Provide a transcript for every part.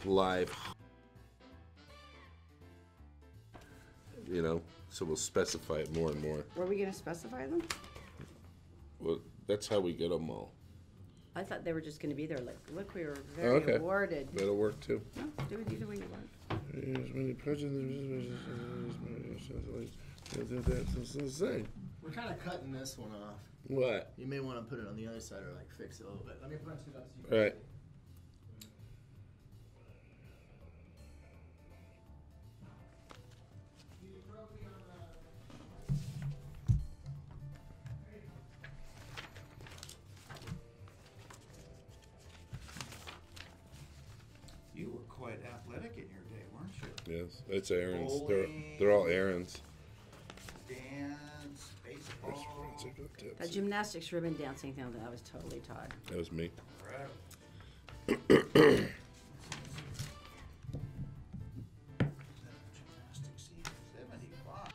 live, you know, so we'll specify it more and more. Were we going to specify them? Well, that's how we get them all. I thought they were just going to be there. Like, look, we were very awarded. That'll work too. No, do it either way you want. We're kind of cutting this one off. What? You may want to put it on the other side or like fix it a little bit. Let me punch it up so you can All right. see it. You were quite athletic in your day, weren't you? Yes, it's Erin's. Bowling. They're all Erin's. Dance, baseball. That gymnastics ribbon dancing thing, that was totally Todd. That was me. Incredible. Gymnastics scene, 75.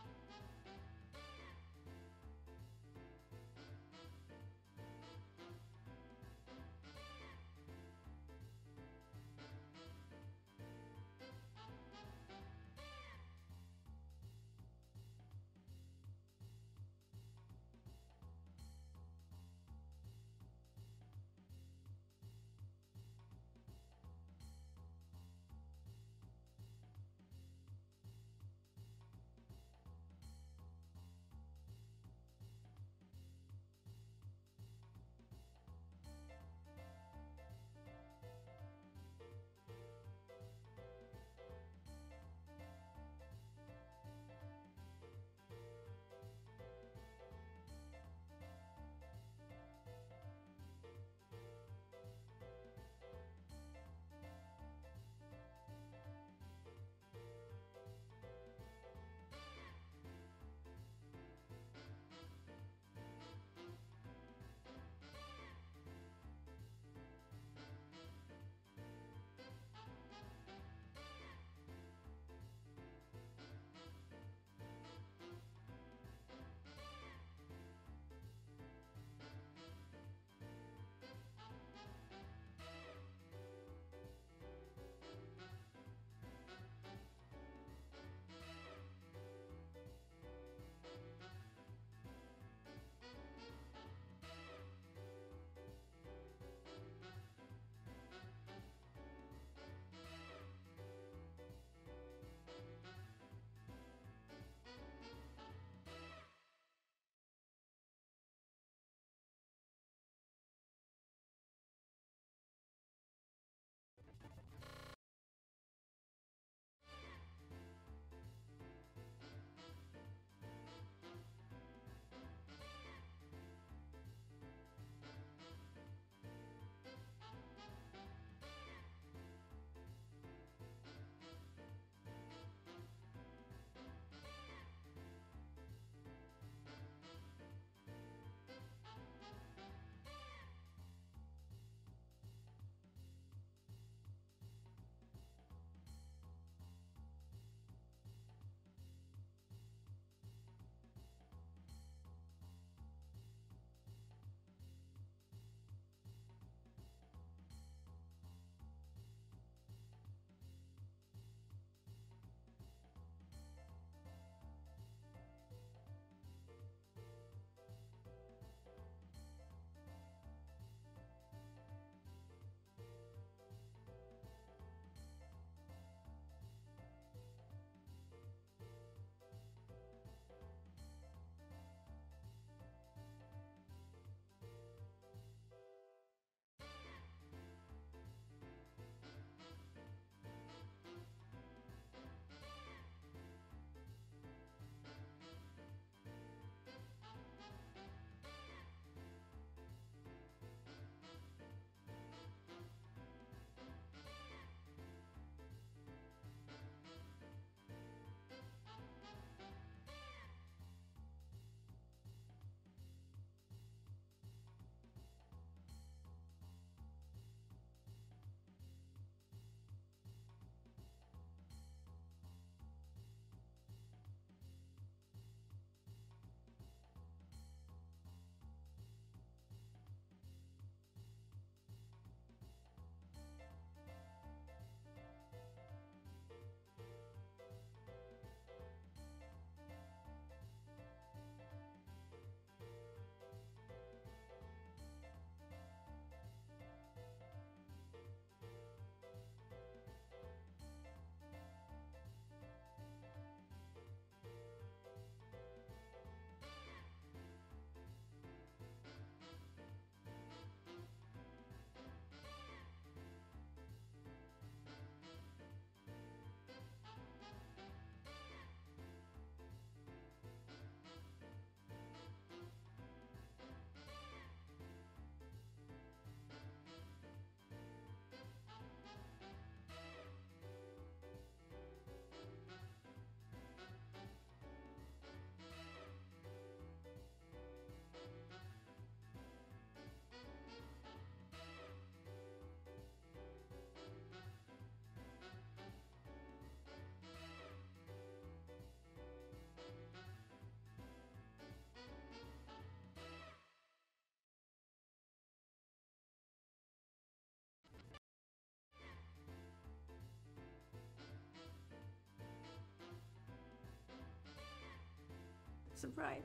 surprise.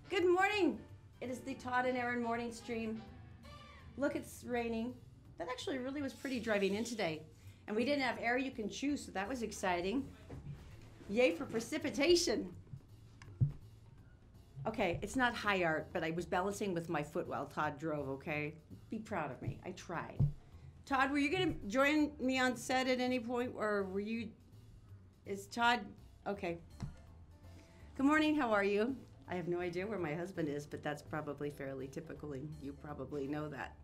Good morning. It is the Todd and Erin morning stream. Look, it's raining. That actually really was pretty driving in today. And we didn't have air you can choose, so that was exciting. Yay for precipitation. Okay, it's not high art, but I was balancing with my foot while Todd drove, okay? Be proud of me. I tried. Todd, were you going to join me on set at any point, or were you... Is Todd... Okay. Good morning, how are you? I have no idea where my husband is, but that's probably fairly typical, and you probably know that.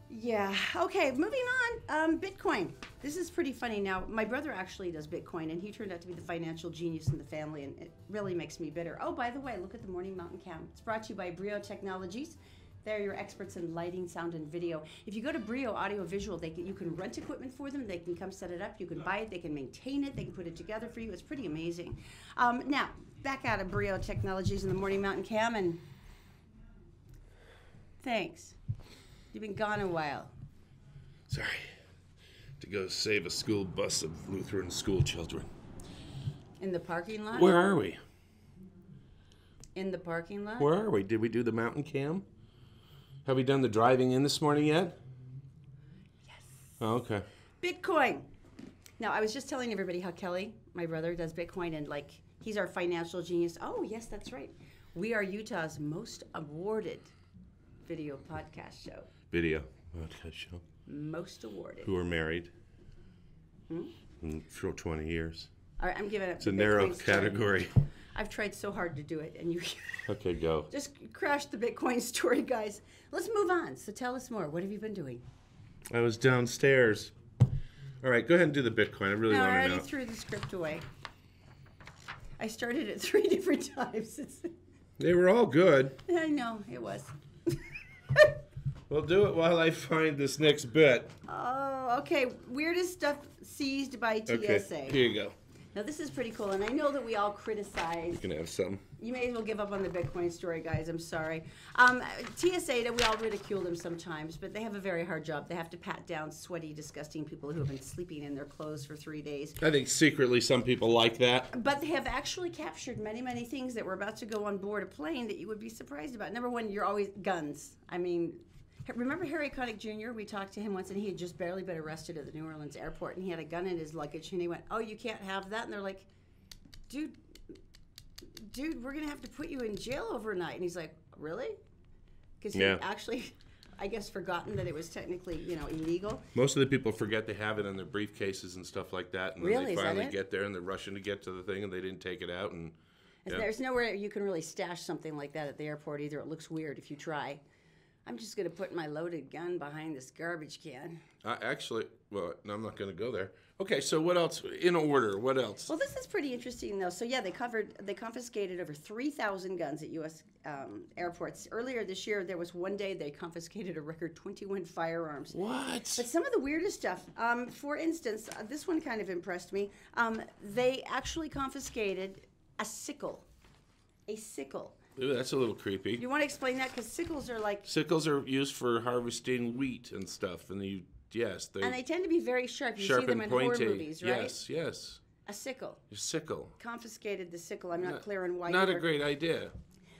Yeah, okay, moving on. Bitcoin. This is pretty funny. Now, my brother actually does Bitcoin, and he turned out to be the financial genius in the family, and it really makes me bitter. Oh, by the way, look at the Morning Mountain Cam. It's brought to you by Brio Technologies. They're your experts in lighting, sound, and video. If you go to Brio Audio Visual, you can rent equipment for them. They can come set it up. You can buy it. They can maintain it. They can put it together for you. It's pretty amazing. Now, back out of Brio Technologies in the Morning Mountain Cam, and thanks. You've been gone a while. Sorry. To go save a school bus of Lutheran school children. In the parking lot? Where are we? In the parking lot? Where are we? Did we do the mountain cam? Have we done the driving in this morning yet? Yes. Oh, okay. Bitcoin. Now, I was just telling everybody how Kelly, my brother, does Bitcoin, and like, he's our financial genius. Oh, yes, that's right. We are Utah's most awarded video podcast show. Video podcast show. Most awarded. Who are married for 20 years. All right, I'm giving up. It's a narrow category. I've tried so hard to do it, and you Okay, go. just crashed the Bitcoin story, guys. Let's move on. So tell us more. What have you been doing? I was downstairs. All right, go ahead and do the Bitcoin. I really No, want I to already know. threw the script away. I started it 3 different times. They were all good. I know, it was. Well, do it while I find this next bit. Oh, okay. Weirdest stuff seized by TSA. Okay, here you go. Now, this is pretty cool, and I know that we all criticize. You can have some. You may as well give up on the Bitcoin story, guys. I'm sorry. TSA, we all ridicule them sometimes, but they have a very hard job. They have to pat down sweaty, disgusting people who have been sleeping in their clothes for 3 days. I think secretly some people like that. But they have actually captured many, many things that were about to go on board a plane that you would be surprised about. Number one, you're always guns. I mean, remember Harry Connick Jr.? We talked to him once, and he had just barely been arrested at the New Orleans airport, and he had a gun in his luggage, and he went, "Oh, you can't have that?" And they're like, dude, we're going to have to put you in jail overnight. And he's like, really? Because he actually, I guess, forgotten that it was technically, illegal. Most of the people forget they have it in their briefcases and stuff like that. And then Really? they Is that finally it? get there, and they're rushing to get to the thing, and they didn't take it out. And There's nowhere you can really stash something like that at the airport either. It looks weird if you try. I'm just going to put my loaded gun behind this garbage can. Actually, well, no, I'm not going to go there. Okay, so what else? In order, what else? Well, this is pretty interesting, though. So, yeah, they confiscated over 3,000 guns at U.S. Airports. Earlier this year, there was one day they confiscated a record 21 firearms. What? But some of the weirdest stuff, for instance, this one kind of impressed me. They actually confiscated a sickle. A sickle. Ooh, that's a little creepy. You want to explain that? Because sickles are like... Sickles are used for harvesting wheat and stuff, and And they tend to be very sharp. You sharp see them and in horror pointy. movies, right? Yes, yes. A sickle. A sickle. Confiscated the sickle. I'm not clear on why. Not a great idea.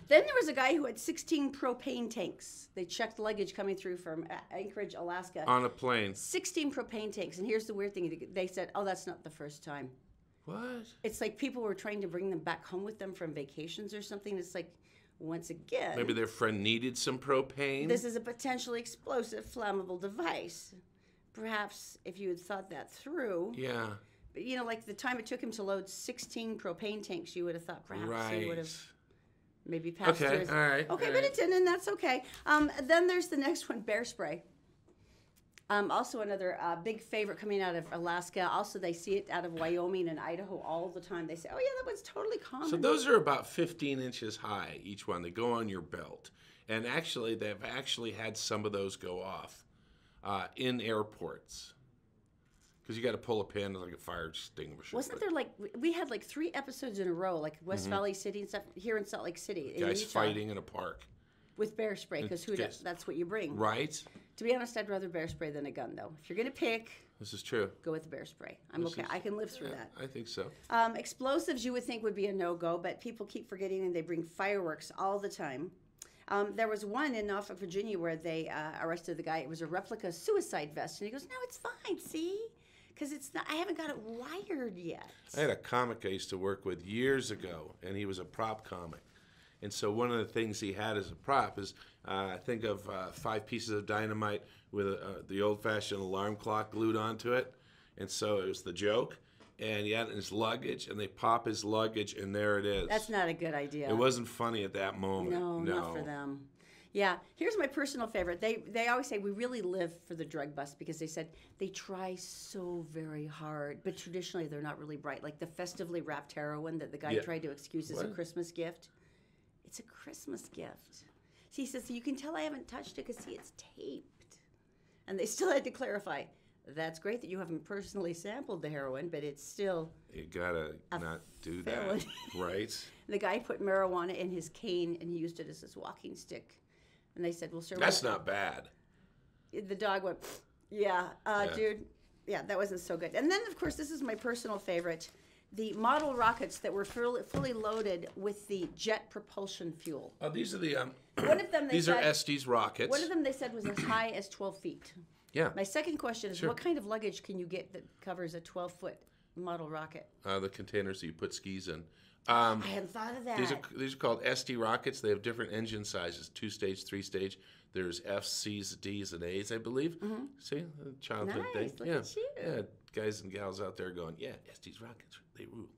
Then there was a guy who had 16 propane tanks. They checked luggage coming through from Anchorage, Alaska. On a plane. 16 propane tanks. And here's the weird thing. They said, oh, that's not the first time. What? It's like people were trying to bring them back home with them from vacations or something. It's like, once again... Maybe their friend needed some propane? This is a potentially explosive, flammable device. Perhaps if you had thought that through... Yeah. But, like the time it took him to load 16 propane tanks, you would have thought perhaps he would have maybe passed through. Okay, all right. Okay, all but right. it didn't, and that's okay. Then there's the next one, bear spray. Also another big favorite coming out of Alaska. Also, they see it out of Wyoming and Idaho all the time. They say, oh, yeah, that one's totally common. So those are about 15 inches high, each one. They go on your belt. And actually, they've actually had some of those go off in airports. Because you got to pull a pin like a fire extinguisher. Wasn't there we had 3 episodes in a row, like West Valley City and stuff, here in Salt Lake City. Guys Utah, fighting in a park. with bear spray, because that's what you bring. Right. To be honest, I'd rather bear spray than a gun, though. If you're going to pick, This is true. go with the bear spray. I'm This okay. is- I can live through Yeah, that. I think so. Explosives you would think would be a no-go, but people keep forgetting and they bring fireworks all the time. There was one in Norfolk, Virginia, where they arrested the guy. It was a replica suicide vest, and he goes, "No, it's fine. See, because it's not. I haven't got it wired yet." I had a comic I used to work with years ago, and he was a prop comic. And so one of the things he had as a prop is, think of 5 pieces of dynamite with the old-fashioned alarm clock glued onto it. And so it was the joke. And he had it in his luggage, and they pop his luggage, and there it is. That's not a good idea. It wasn't funny at that moment. No, not for them. Yeah, here's my personal favorite. They always say we really live for the drug bust because they said they try so very hard, but traditionally they're not really bright. Like the festively wrapped heroin that the guy Yeah. tried to excuse as a What? Christmas gift. It's a Christmas gift. See, he says, so you can tell I haven't touched it because, see, it's taped. And they still had to clarify, that's great that you haven't personally sampled the heroin, but it's still... You gotta not do felony. that, right? The guy put marijuana in his cane and he used it as his walking stick. And they said, well, sir... That's not bad. The dog went, yeah, dude, yeah, that wasn't so good. And then, of course, this is my personal favorite. The model rockets that were fully loaded with the jet propulsion fuel. Oh, these are the One of them they these said, are Estes rockets. One of them they said was as high as 12 feet. Yeah. My second question is, Sure. what kind of luggage can you get that covers a 12-foot model rocket? The containers that you put skis in. I hadn't thought of that. These are called ST rockets. They have different engine sizes: 2-stage, 3-stage. There's F's, C's, D's, and A's, I believe. See, a childhood Nice, thing. look yeah, at you. yeah. Guys and gals out there going, yeah, ST's rockets, they rule.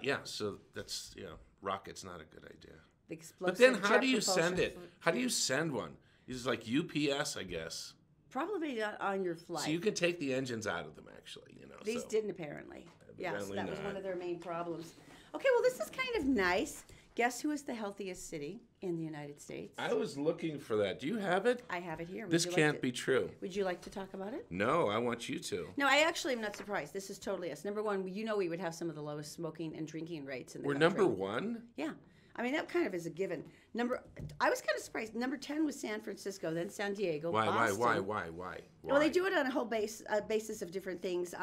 Yeah, so that's rockets not a good idea. The But explosive then, how jet do you propulsion send it? fu- How do you send one? It's like UPS, I guess. Probably not on your flight. So you can take the engines out of them, actually. These so. didn't apparently. Yes, Evidently that was not. one of their main problems. Okay, well, this is kind of nice. Guess who is the healthiest city in the United States? I was looking for that. Do you have it? I have it here. Would This you like can't to- be true. Would you like to talk about it? No, I want you to. No, I actually am not surprised. This is totally us. Number one, we would have some of the lowest smoking and drinking rates in the We're country. number 1? Yeah. I mean, that kind of is a given. I was kind of surprised. Number 10 was San Francisco, then San Diego, Boston. Why? Well, they do it on a whole basis of different things.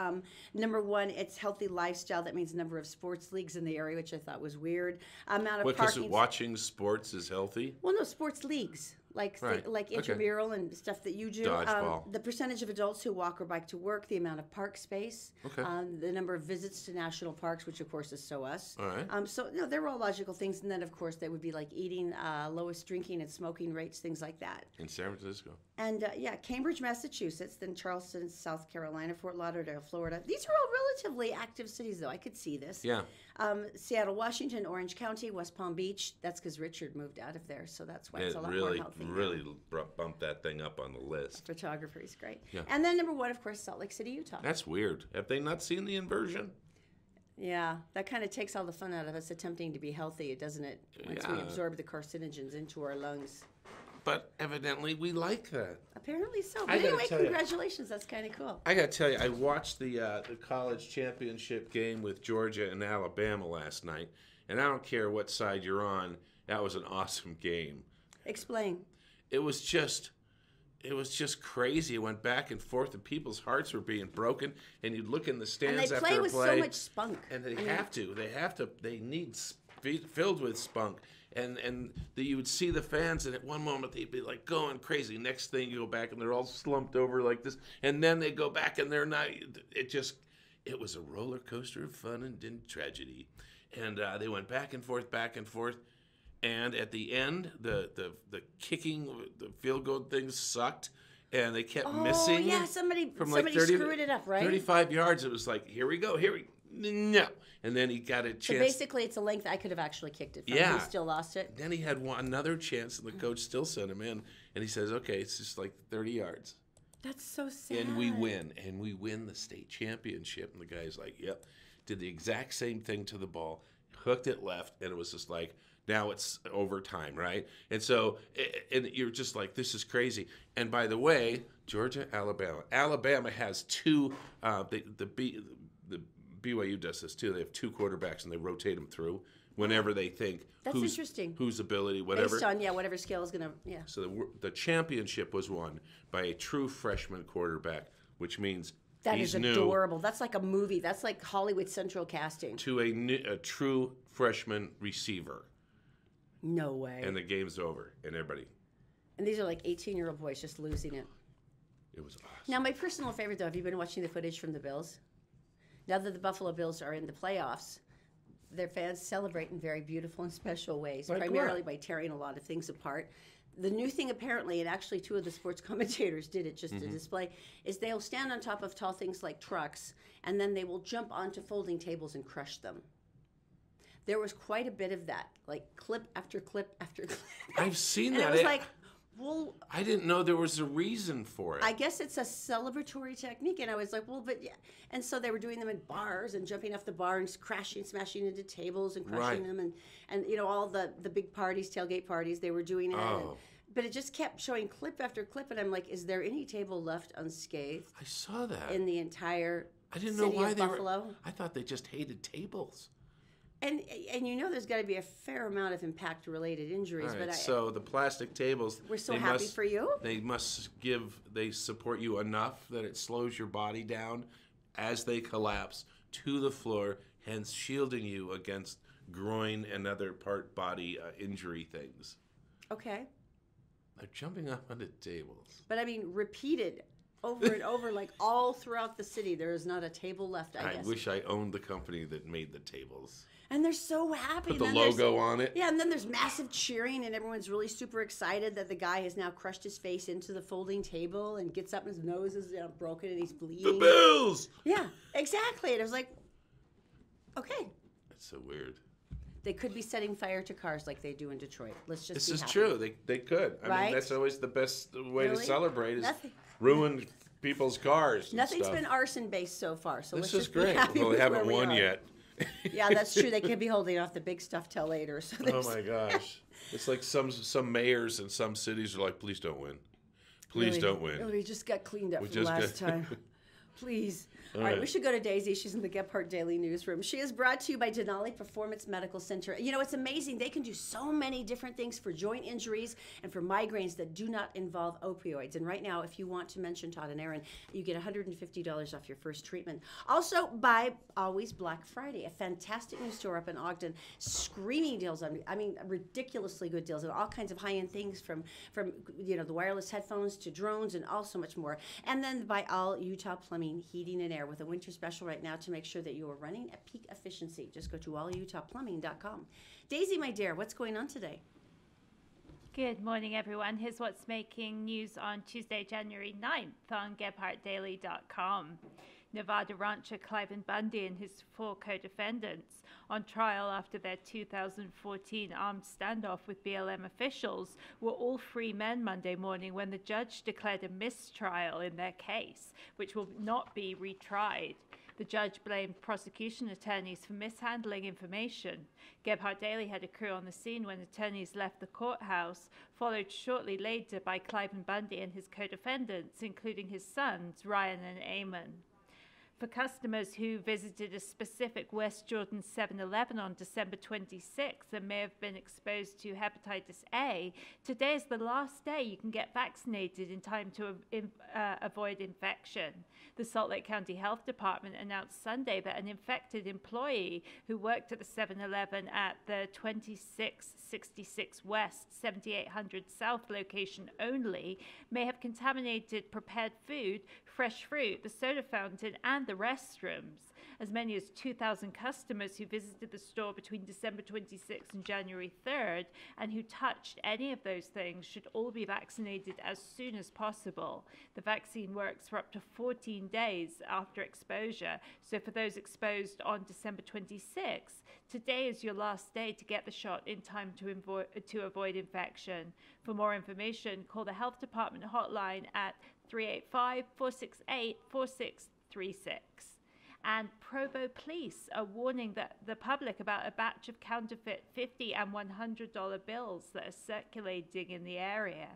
Number one, it's healthy lifestyle. That means number of sports leagues in the area, which I thought was weird. Amount of Because parking. watching sports is healthy? Well, no, sports leagues. Like Right. like Okay. intramural and stuff that you do. Dodgeball. The percentage of adults who walk or bike to work, the amount of park space, Okay. the number of visits to national parks, which of course is so us. All right. So they're all logical things, and then of course they would be like eating, lowest drinking and smoking rates, things like that. In San Francisco. And Cambridge, Massachusetts, then Charleston, South Carolina, Fort Lauderdale, Florida. These are all relatively active cities, though. I could see this. Yeah. Seattle, Washington, Orange County, West Palm Beach. That's because Richard moved out of there, so that's why it's It a lot really, more healthy. now. really bumped that thing up on the list. Photography is great. Yeah. And then number one, of course, Salt Lake City, Utah. That's weird. Have they not seen the inversion? Yeah, that kind of takes all the fun out of us attempting to be healthy, doesn't it? Once we Yeah. absorb the carcinogens into our lungs. But evidently we like that. Apparently so. But I gotta anyway, tell ya. congratulations. That's kind of cool. I gotta tell you, I watched the college championship game with Georgia and Alabama last night, and I don't care what side you're on, that was an awesome game. Explain. It was just crazy. It went back and forth, and people's hearts were being broken. And you'd look in the And stands they after play a with play, so much spunk. and they have to. They need filled with spunk. And you would see the fans, and at one moment they'd be like going crazy. Next thing you go back, and they're all slumped over like this. And then they go back, and they're not. It was a roller coaster of fun and tragedy. And they went back and forth, back and forth. And at the end, the kicking, the field goal things sucked, and they kept missing. Oh, yeah, somebody from like 30, screwed it up, right? 35 yards. It was like, here we go, no. And then he got a So chance. basically, it's a length I could have actually kicked it from. Yeah. He still lost it. Then he had another chance, and the coach still sent him in. And he says, okay, it's just like 30 yards. That's so sad. And we win the state championship. And the guy's like, yep. Did the exact same thing to the ball, hooked it left, and it was just like, now it's overtime, right? And so, and you're just like, this is crazy. And by the way, Georgia, Alabama. Alabama has two, the BYU does this too. They have two quarterbacks, and they rotate them through. whenever they think That's interesting. whose ability, whatever. Based on, whatever skill is going to, So the championship was won by a true freshman quarterback, which means That he's is new adorable. That's like a movie. That's like Hollywood Central casting. to a true freshman receiver. No way. And the game's over, and everybody. And these are like 18-year-old boys just losing it. It was awesome. Now, my personal favorite, though, have you been watching the footage from the Bills? Now that the Buffalo Bills are in the playoffs, their fans celebrate in very beautiful and special ways, Like primarily what? by tearing a lot of things apart. The new thing, apparently, and actually two of the sports commentators did it just to display, is they'll stand on top of tall things like trucks, and then they will jump onto folding tables and crush them. There was quite a bit of that, like clip after clip after clip. I've seen And that. it was like, well, I didn't know there was a reason for it. I guess it's a celebratory technique. And I was like, well, but yeah. And so they were doing them in bars and jumping off the bar and crashing, smashing into tables and crushing Right. them. And all the big parties, tailgate parties, they were doing it. Oh. But it just kept showing clip after clip. And I'm like, is there any table left unscathed I saw that. in the entire I didn't know city why of they Buffalo? were. I thought they just hated tables. And there's got to be a fair amount of impact-related injuries. All right, But so the plastic tables. we're so they happy must- for you. They support you enough that it slows your body down as they collapse to the floor, hence shielding you against groin and other part body injury things. Okay. They're jumping up onto tables. But I mean, repeated over and over, like all throughout the city. There is not a table left, I I guess. wish I owned the company that made the tables. And they're so happy. Put the And then there's- logo on it. Yeah, and then there's massive cheering, and everyone's really super excited that the guy has now crushed his face into the folding table and gets up and his nose is broken and he's The bleeding. Bills! Yeah, exactly. And it was like, okay. That's so weird. They could be setting fire to cars like they do in Detroit. Let's just This be is happy. true. They could. I Right? mean, that's always the best way to Really? celebrate is Nothing- ruin people's cars. And Nothing's stuff. been arson-based so far, so This let's is just be great. happy Well, with they haven't where we won are. yet. Yeah, that's true. They could be holding off the big stuff till later. So Oh there's- my gosh. It's like some mayors in some cities are like, please don't win. Please Really? don't win. Oh, we just got cleaned up We from just last got- time. Please. All All right, right. we should go to Daisy. She's in the Gephardt Daily Newsroom. She is brought to you by Denali Performance Medical Center. You know, it's amazing. They can do so many different things for joint injuries and for migraines that do not involve opioids. And right now, if you want to mention Todd and Erin, you get $150 off your first treatment. Also, by Always Black Friday, a fantastic new store up in Ogden, screaming deals on, I mean, ridiculously good deals on all kinds of high-end things from the wireless headphones to drones and all so much more. And then by All Utah Plumbing, Heating and Air with a winter special right now to make sure that you are running at peak efficiency. Just go to allutahplumbing.com. Daisy, my dear, what's going on today? Good morning, everyone. Here's what's making news on Tuesday, January 9th on GephartDaily.com. Nevada rancher Cliven Bundy and his 4 co-defendants on trial after their 2014 armed standoff with BLM officials were all free men Monday morning when the judge declared a mistrial in their case, which will not be retried. The judge blamed prosecution attorneys for mishandling information. Gebhardt Daily had a crew on the scene when attorneys left the courthouse, followed shortly later by Cliven Bundy and his co-defendants, including his sons, Ryan and Eamon. For customers who visited a specific West Jordan 7-Eleven on December 26th and may have been exposed to hepatitis A, today is the last day you can get vaccinated in time to avoid infection. The Salt Lake County Health Department announced Sunday that an infected employee who worked at the 7-Eleven at the 2666 West, 7800 South location only may have contaminated prepared food, fresh fruit, the soda fountain, and the restrooms. As many as 2,000 customers who visited the store between December 26th and January 3rd and who touched any of those things should all be vaccinated as soon as possible. The vaccine works for up to 14 days after exposure, so for those exposed on December 26th, today is your last day to get the shot in time to avoid infection. For more information, call the Health Department hotline at 385-468-4636. And Provo police are warning the public about a batch of counterfeit $50 and $100 bills that are circulating in the area.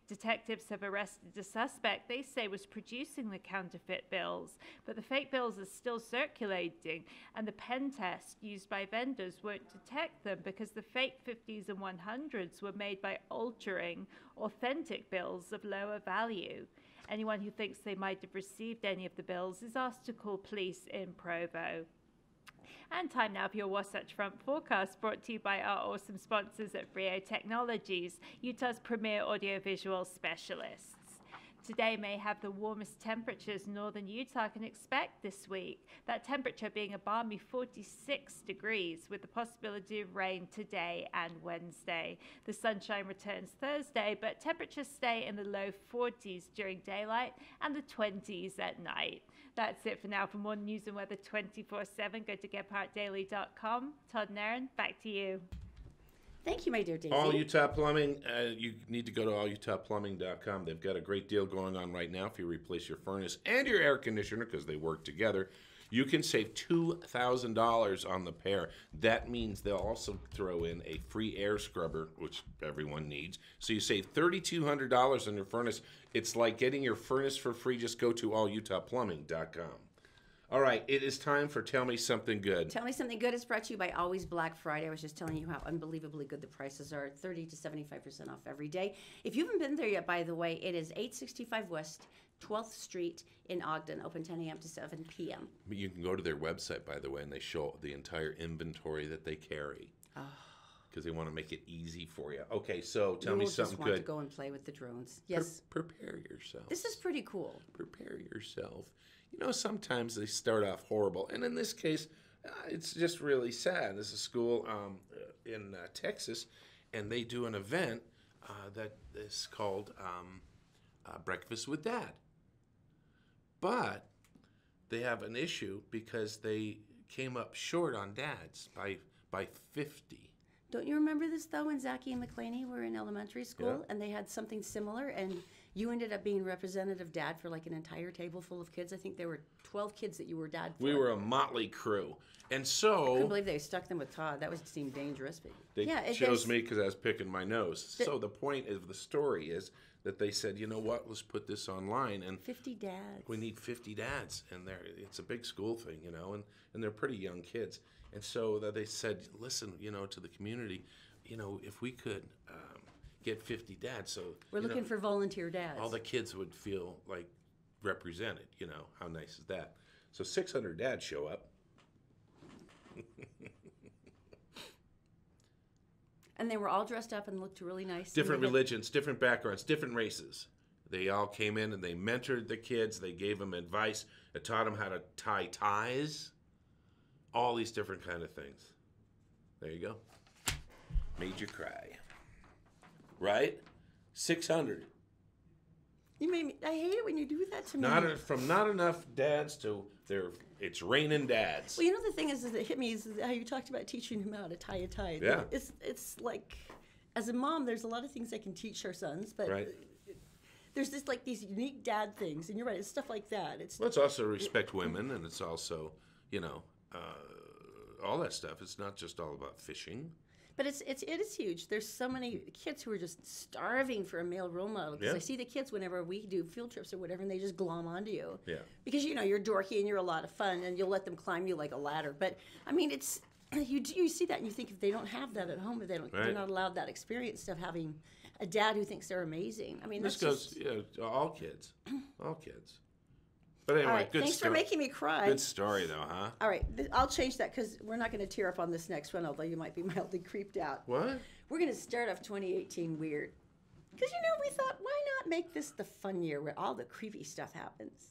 Detectives have arrested a suspect they say was producing the counterfeit bills, but the fake bills are still circulating, and the pen test used by vendors won't detect them because the fake 50s and 100s were made by altering authentic bills of lower value. Anyone who thinks they might have received any of the bills is asked to call police in Provo. And time now for your Wasatch Front forecast, brought to you by our awesome sponsors at Brio Technologies, Utah's premier audiovisual specialists. Today may have the warmest temperatures northern Utah can expect this week, that temperature being a balmy 46 degrees with the possibility of rain today and Wednesday. The sunshine returns Thursday, but temperatures stay in the low 40s during daylight and the 20s at night. That's it for now. For more news and weather 24/7, go to GepHartDaily.com. Todd and Erin, back to you. Thank you, my dear Daisy. All Utah Plumbing, you need to go to allutahplumbing.com. They've got a great deal going on right now. If you replace your furnace and your air conditioner, because they work together, you can save $2,000 on the pair. That means they'll also throw in a free air scrubber, which everyone needs. So you save $3,200 on your furnace. It's like getting your furnace for free. Just go to allutahplumbing.com. All right, it is time for Tell Me Something Good. Tell Me Something Good is brought to you by Always Black Friday. I was just telling you how unbelievably good the prices are, 30 to 75% off every day. If you haven't been there yet, by the way, it is 865 West 12th Street in Ogden, open 10 a.m. to 7 p.m. You can go to their website, by the way, and they show the entire inventory that they carry. Because they want to make it easy for you. Okay, so tell me something just want good. to go and play with the drones. Yes. Prepare yourself. This is pretty cool. Prepare yourself. You know, sometimes they start off horrible. And in this case, it's just really sad. There's a school in Texas, and they do an event that is called Breakfast with Dad. But they have an issue because they came up short on dads by 50. Don't you remember this, though, when Zachy and McClaney were in elementary school, Yeah. and they had something similar, and you ended up being representative dad for like an entire table full of kids? I think there were 12 kids that you were dad for. We were a motley crew. And I so couldn't believe they stuck them with Todd. That seemed dangerous. But they yeah, chose me because I was picking my nose. So the point of the story is that they said, you know what, let's put this online. And 50 dads. we need 50 dads. And it's a big school thing, you know, and they're pretty young kids. And so they said, listen, you know, to the community, you know, if we could get 50 dads. So We're looking for volunteer dads. all the kids would feel like represented, you know. How nice is that? So 600 dads show up. And they were all dressed up and looked really nice. Different religions, different backgrounds, different races. They all came in and they mentored the kids. They gave them advice. They taught them how to tie ties. All these different kind of things. There you go. Made you cry. Right? 600. You made me. I hate it when you do that to me. From not enough dads to it's raining dads. Well, you know the thing is that hit me is how you talked about teaching him how to tie a tie. Yeah. It's like, as a mom, there's a lot of things I can teach our sons, but Right. there's just like these unique dad things, and you're right, it's stuff like that. Well, it's also respect women, and it's also, you know, all that stuff. It's not just all about fishing. But it is huge. There's so many kids who are just starving for a male role model. Because Yeah. I see the kids whenever we do field trips or whatever, and they just glom onto you. Yeah. Because, you know, you're dorky and you're a lot of fun, and you'll let them climb you like a ladder. But, I mean, it's you see that and you think if they don't have that at home, if they're Right. not allowed that experience of having a dad who thinks they're amazing. I mean, This that's goes, to all kids. All kids. But anyway, all right, good thanks story. for making me cry. Good story, though, huh? All right, I'll change that because we're not going to tear up on this next one, although you might be mildly creeped out. What? We're going to start off 2018 weird. Because, you know, we thought, why not make this the fun year where all the creepy stuff happens?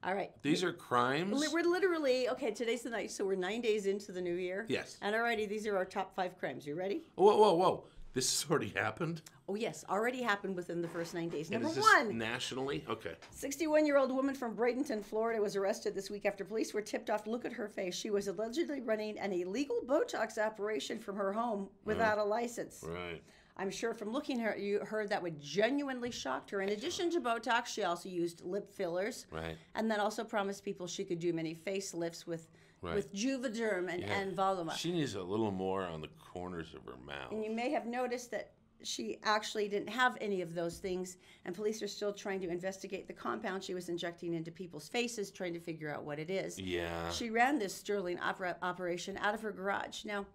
All right. These are crimes? We're literally, okay, today's the night, so we're 9 days into the new year. Yes. And alrighty, these are our top 5 crimes. You ready? Whoa, whoa, whoa. This has already happened? Oh, yes, already happened within the first 9 days. And Number is this 1. nationally? Okay. 61-year-old woman from Bradenton, Florida was arrested this week after police were tipped off. Look at her face. She was allegedly running an illegal Botox operation from her home without a license. Right. I'm sure from looking at her that would genuinely shock her. In addition to Botox, she also used lip fillers. Right. And then also promised people she could do many facelifts with Juvederm and Voluma. She needs a little more on the corners of her mouth. And you may have noticed that she actually didn't have any of those things, and police are still trying to investigate the compound she was injecting into people's faces, trying to figure out what it is. Yeah. She ran this sterling operation out of her garage. Now,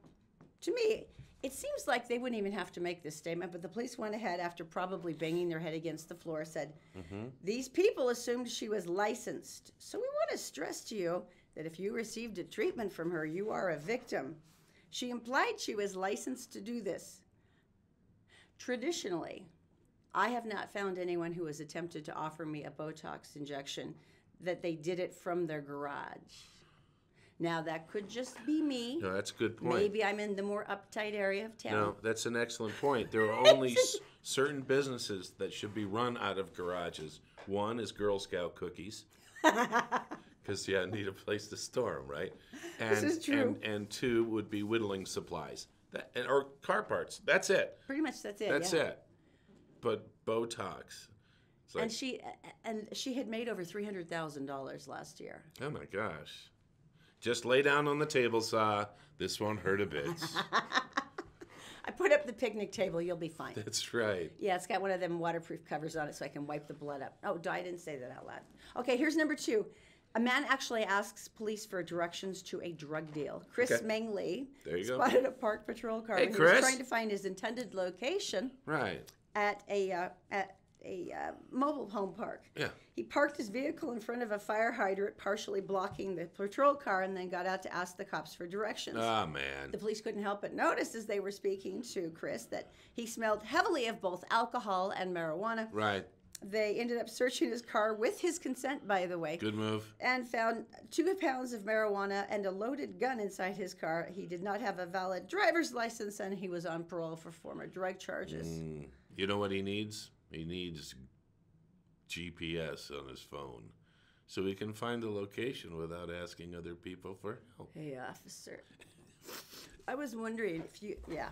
to me, it seems like they wouldn't even have to make this statement, but the police went ahead after probably banging their head against the floor, said, these people assumed she was licensed. So we want to stress to you that if you received a treatment from her, you are a victim. She implied she was licensed to do this. Traditionally, I have not found anyone who has attempted to offer me a Botox injection that they did it from their garage. Now, that could just be me. No, that's a good point. Maybe I'm in the more uptight area of town. No, that's an excellent point. There are only certain businesses that should be run out of garages. One is Girl Scout cookies. Because, yeah, I need a place to store them, right? And, This is true. And two would be whittling supplies. Or car parts. That's it. Pretty much that's it. That's yeah. it. But Botox. It's like, And she had made over $300,000 last year. oh, my gosh. Just lay down on the table saw. This won't hurt a bit. I put up the picnic table. You'll be fine. That's right. Yeah, it's got one of them waterproof covers on it so I can wipe the blood up. Oh, I didn't say that out loud. Okay, here's number 2. A man actually asks police for directions to a drug deal. Chris Okay. Mangley There you go. spotted a park patrol car Hey, when he Chris. was trying to find his intended location Right. at a mobile home park. Yeah. He parked his vehicle in front of a fire hydrant, partially blocking the patrol car, and then got out to ask the cops for directions. Ah, man. The police couldn't help but notice as they were speaking to Chris that he smelled heavily of both alcohol and marijuana. Right. They ended up searching his car with his consent, by the way, Good move. and found 2 pounds of marijuana and a loaded gun inside his car. He did not have a valid driver's license, and he was on parole for former drug charges. You know what he needs? He needs GPS on his phone so he can find the location without asking other people for help. Hey, officer. I was wondering if you, yeah.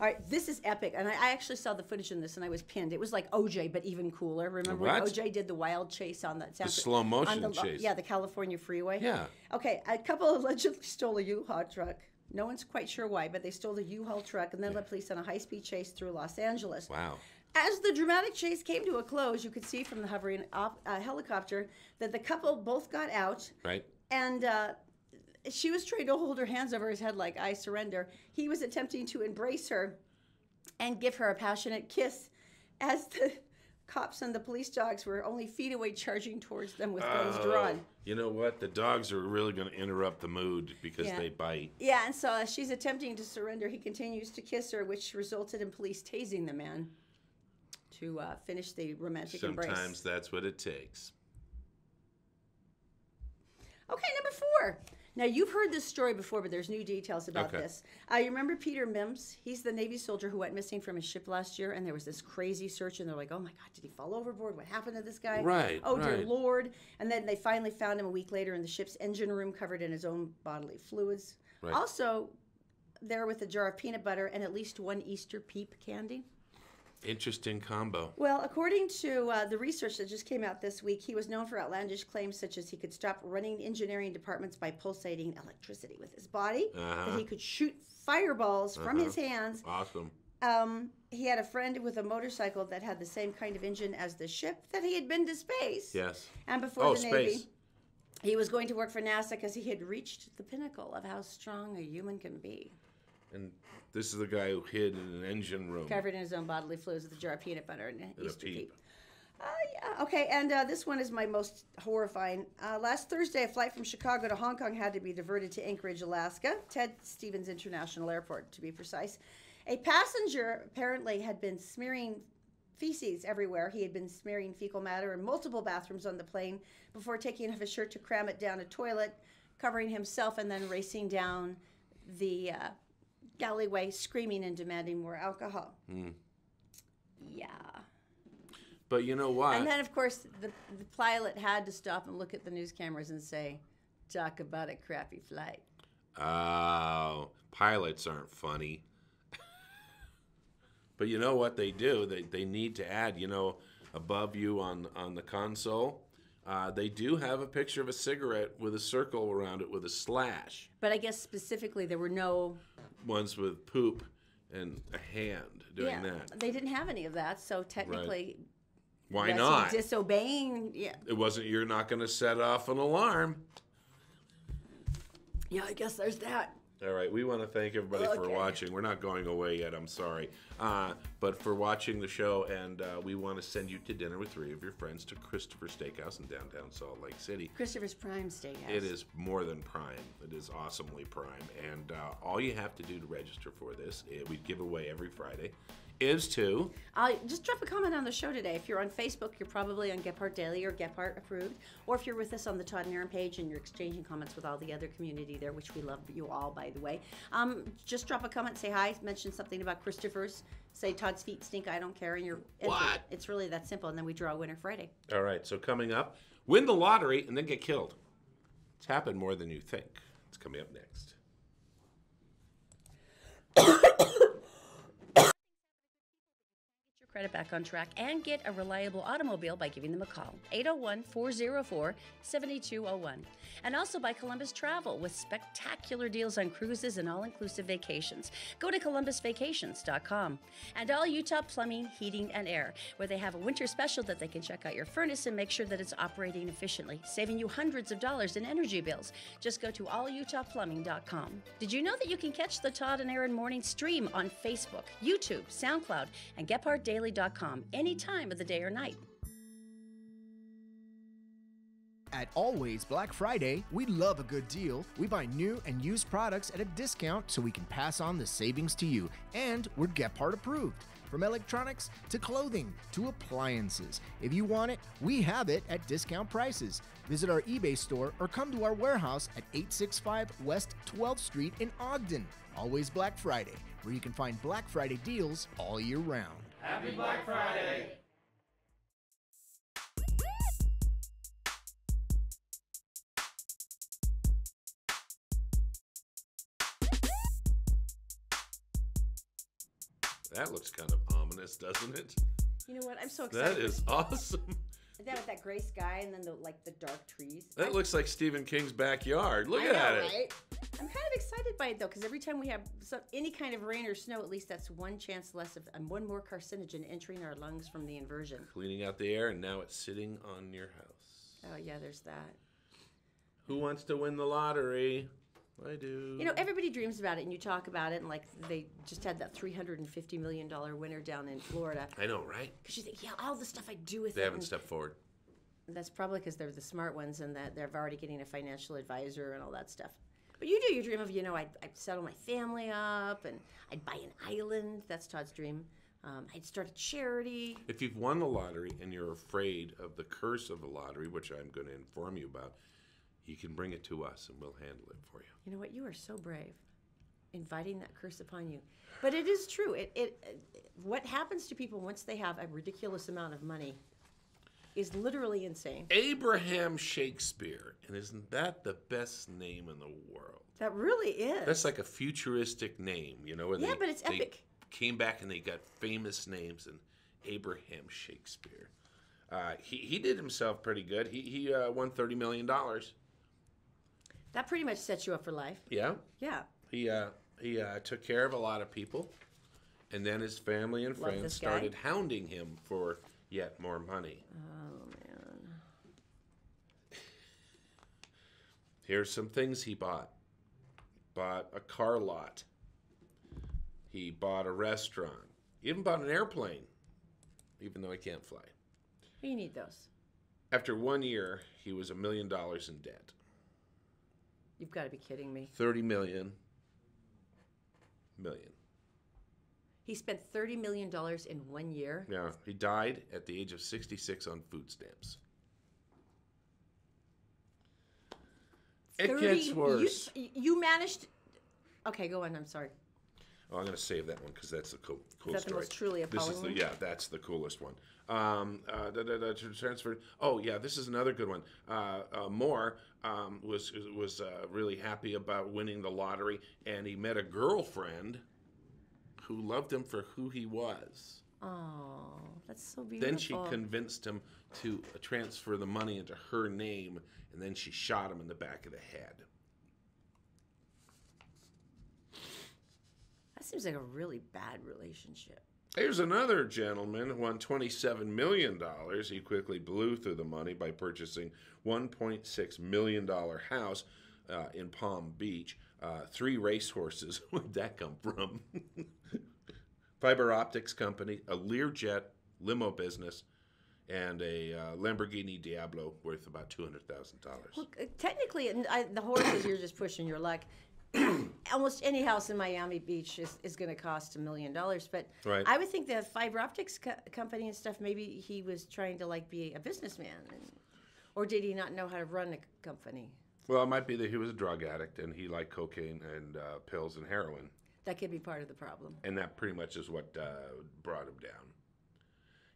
All right, this is epic, and I actually saw the footage in this, and I was pinned. It was like OJ, but even cooler. Remember when What? OJ did the wild chase on that? The slow motion chase. Yeah, the California freeway. Yeah. Okay, a couple allegedly stole a U-Haul truck. No one's quite sure why, but they stole the U-Haul truck and then led police on a high-speed chase through Los Angeles. Wow. As the dramatic chase came to a close, you could see from the hovering helicopter that the couple both got out. Right. And she was trying to hold her hands over his head like, I surrender. He was attempting to embrace her and give her a passionate kiss as the cops and the police dogs were only feet away charging towards them with guns drawn. You know what? The dogs are really going to interrupt the mood because Yeah. they bite. Yeah, and so as she's attempting to surrender, he continues to kiss her, which resulted in police tasing the man to finish the romantic embrace. Sometimes that's what it takes. Okay, number 4. Now, you've heard this story before, but there's new details about Okay. this. You remember Peter Mims? He's the Navy soldier who went missing from his ship last year, and there was this crazy search, and they're like, oh my God, did he fall overboard? What happened to this guy? Right, Oh, dear right. Lord. And then they finally found him a week later in the ship's engine room covered in his own bodily fluids. Right. Also, there with a jar of peanut butter and at least 1 Easter peep candy. Interesting combo. Well, according to the research that just came out this week, he was known for outlandish claims such as he could stop running engineering departments by pulsating electricity with his body, that he could shoot fireballs from his hands. Awesome. He had a friend with a motorcycle that had the same kind of engine as the ship, that he had been to space. Yes. And before the Navy, space. he was going to work for NASA because he had reached the pinnacle of how strong a human can be. And this is the guy who hid in an engine room. Covered in his own bodily fluids with a jar of peanut butter and an And a Easter peep. peep. Yeah, okay, and this one is my most horrifying. Last Thursday, a flight from Chicago to Hong Kong had to be diverted to Anchorage, Alaska, Ted Stevens International Airport, to be precise. A passenger apparently had been smearing feces everywhere. He had been smearing fecal matter in multiple bathrooms on the plane before taking off his shirt to cram it down a toilet, covering himself, and then racing down the alleyway, screaming and demanding more alcohol. Yeah. But you know what? And then, of course, the pilot had to stop and look at the news cameras and say, talk about a crappy flight. Oh, pilots aren't funny. But you know what they do? They need to add, above you on the console, they do have a picture of a cigarette with a circle around it with a slash. But I guess specifically there were no... Ones with poop and a hand doing that. They didn't have any of that, so technically... Right. Why that's not? Disobeying, You're not going to set off an alarm. Yeah, I guess there's that. All right, we want to thank everybody for watching. We're not going away yet, I'm sorry. But for watching the show, and we want to send you to dinner with 3 of your friends to Christopher Steakhouse in downtown Salt Lake City. Christopher's Prime Steakhouse. It is more than prime. It is awesomely prime. And all you have to do to register for this, we give away every Friday, is to... just drop a comment on the show today. If you're on Facebook, you're probably on Gephardt Daily or Gephardt Approved. Or if you're with us on the Todd and Erin page and you're exchanging comments with all the other community there, which we love you all, by the way. Just drop a comment, say hi, mention something about Christopher's. Say Todd's feet stink, I don't care, and you're entered. What? It's really that simple, and then we draw a winner Friday. All right, so coming up, win the lottery and then get killed. It's happened more than you think. It's coming up next. Credit back on track and get a reliable automobile by giving them a call. 801-404-7201. And also by Columbus Travel with spectacular deals on cruises and all-inclusive vacations. Go to columbusvacations.com. And all Utah Plumbing, Heating, and Air, where they have a winter special that they can check out your furnace and make sure that it's operating efficiently, saving you hundreds of dollars in energy bills. Just go to allutahplumbing.com. Did you know that you can catch the Todd and Erin Morning Stream on Facebook, YouTube, SoundCloud, and GephardtDaily.com any time of the day or night? At Always Black Friday, we love a good deal. We buy new and used products at a discount so we can pass on the savings to you. And we're Gephardt approved. From electronics to clothing to appliances. If you want it, we have it at discount prices. Visit our eBay store or come to our warehouse at 865 West 12th Street in Ogden. Always Black Friday, where you can find Black Friday deals all year round. Happy Black Friday! That looks kind of ominous, doesn't it? You know what? I'm so excited. That is awesome. That with that gray sky and then the dark trees. That looks like Stephen King's backyard. Look I at know, it. Right? I'm kind of excited by it though, because every time we have any kind of rain or snow, at least that's one chance less of one more carcinogen entering our lungs from the inversion. Cleaning out the air, and now it's sitting on your house. Oh yeah, there's that. Who wants to win the lottery? I do. You know, everybody dreams about it, and you talk about it, and like they just had that $350 million winner down in Florida. I know, right? Because you think, yeah, all the stuff I do with it. They haven't stepped forward. That's probably because they're the smart ones, and that they're already getting a financial advisor and all that stuff. But you do your dream of, I'd settle my family up, and I'd buy an island. That's Todd's dream. I'd start a charity. If you've won the lottery and you're afraid of the curse of the lottery, which I'm going to inform you about, you can bring it to us and we'll handle it for you. You know what? You are so brave, inviting that curse upon you. But it is true. What happens to people once they have a ridiculous amount of money is literally insane. Abraham Shakespeare, and isn't that the best name in the world? That really is. That's like a futuristic name, where but it's epic. Came back and they got famous names, and Abraham Shakespeare. He did himself pretty good. He won $30 million. That pretty much sets you up for life. Yeah. Yeah. He took care of a lot of people, and then his family and friends started hounding him for yet more money. Oh, man. Here's some things he bought. Bought a car lot. He bought a restaurant. He even bought an airplane, even though he can't fly. You need those. After 1 year, he was $1 million in debt. You've got to be kidding me. 30 million. He spent $30 million in 1 year? Yeah, he died at the age of 66 on food stamps. It gets worse. You managed... Okay, go on. I'm sorry. Oh, I'm going to save that one because that's the cool Is that story. the most truly appalling one? Yeah, that's the coolest one. Transfer. Oh, yeah, this is another good one. Moore was really happy about winning the lottery, and he met a girlfriend who loved him for who he was. Oh, that's so beautiful. Then she convinced him to transfer the money into her name, and then she shot him in the back of the head. That seems like a really bad relationship. Here's another gentleman who won $27 million. He quickly blew through the money by purchasing $1.6 million house in Palm Beach. 3 racehorses. Where'd that come from? Fiber optics company, a Learjet limo business, and a Lamborghini Diablo worth about $200,000. Well, technically, the horses, you're just pushing your luck. Almost any house in Miami Beach is going to cost $1 million, but Right. I would think the fiber optics company and stuff, maybe he was trying to be a businessman, or did he not know how to run a company? Well, it might be that he was a drug addict and he liked cocaine and pills and heroin. That could be part of the problem. And that pretty much is what brought him down.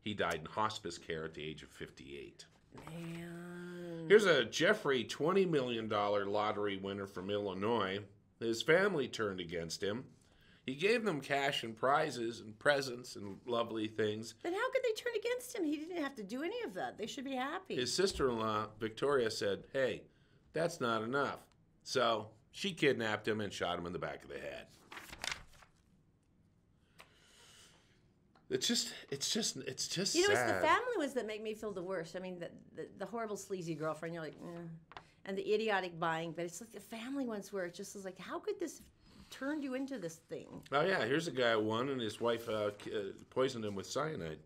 He died in hospice care at the age of 58. Man. Here's a Jeffrey $20 million lottery winner from Illinois. His family turned against him. He gave them cash and prizes and presents and lovely things. Then how could they turn against him? He didn't have to do any of that. They should be happy. His sister-in-law, Victoria, said, "Hey, that's not enough." So she kidnapped him and shot him in the back of the head. It's just You know, sad. it's the family ones that make me feel the worst. I mean, the horrible sleazy girlfriend, you're like, and the idiotic buying, but it's like the family ones where it just is like, how could this turn you into this thing? Oh yeah, here's a guy who won, and his wife poisoned him with cyanide.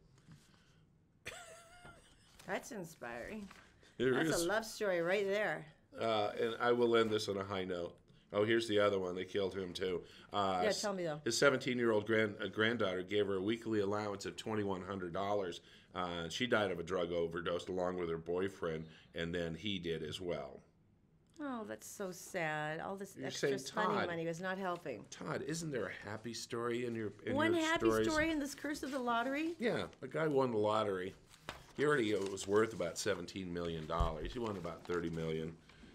That's inspiring. There That's is. a love story right there. And I will end this on a high note. Oh, here's the other one. They killed him too. Yeah, tell me though. His 17-year-old granddaughter gave her a weekly allowance of $2,100. She died of a drug overdose along with her boyfriend, and then he did as well. Oh, that's so sad. All this You're extra saying, spending Todd, money was not helping. Todd, isn't there a happy story in your One your happy stories? story in this curse of the lottery? Yeah, a guy won the lottery. He already was worth about $17 million. He won about $30 million.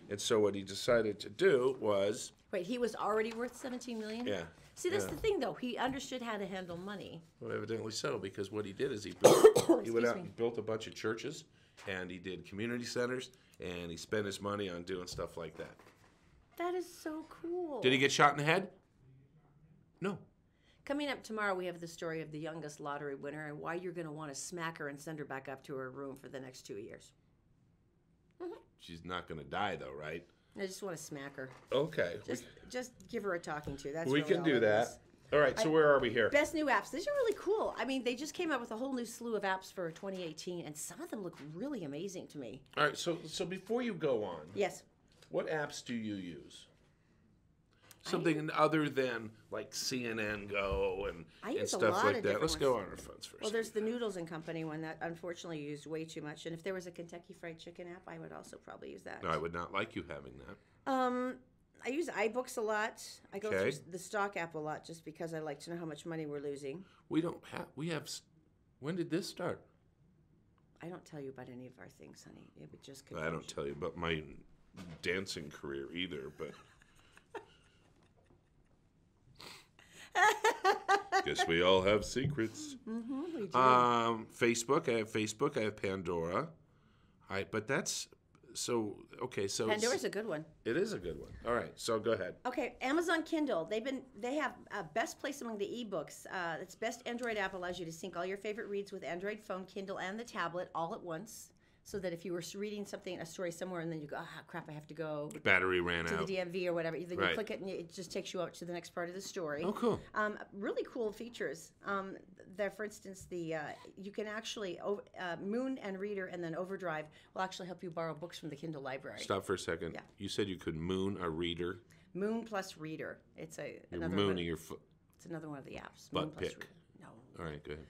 And so what he decided to do was... Wait, he was already worth $17 million? Yeah. See, that's yeah. the thing, though. He understood how to handle money. Well, evidently so, because what he did is he built, he went out me. and built a bunch of churches, and he did community centers, and he spent his money on doing stuff like that. That is so cool. Did he get shot in the head? No. Coming up tomorrow, we have the story of the youngest lottery winner and why you're going to want to smack her and send her back up to her room for the next 2 years. She's not going to die, though, right? I just want to smack her. Okay. Just give her a talking to. That's We really can all do it that. is. All right, so where are we here? Best new apps. These are really cool. I mean, they just came out with a whole new slew of apps for 2018, and some of them look really amazing to me. All right, so before you go on, Yes. what apps do you use? Something other than like CNN Go I and use a stuff lot like of that. different Let's go ones. on our phones first. Well, there's the Noodles and Company one that unfortunately used way too much. And if there was a Kentucky Fried Chicken app, I would also probably use that. No, I would not like you having that. I use iBooks a lot. I go Okay. through the stock app a lot just because I like to know how much money we're losing. We don't have. When did this start? I don't tell you about any of our things, honey. It would just I don't tell you about my dancing career either, but. Guess we all have secrets. We do. Facebook. I have Facebook. I have Pandora. But that's so okay. So Pandora's a good one. it is a good one. All right. So go ahead. Okay, Amazon Kindle. They have best place among the ebooks. Its best Android app allows you to sync all your favorite reads with Android phone, Kindle, and the tablet all at once. So that if you were reading a story somewhere, and then you go, crap, I have to go Battery ran to out. the DMV or whatever. Then Right. you click it, and it just takes you out to the next part of the story. Oh, cool. Really cool features. There, for instance, you can actually Moon and Reader and then Overdrive will actually help you borrow books from the Kindle library. Stop for a second. Yeah. You said you could moon a reader. Moon plus Reader. It's You're another mooning one. your foot. It's another one of the apps. Butt Moon plus pic. No. All right, go ahead.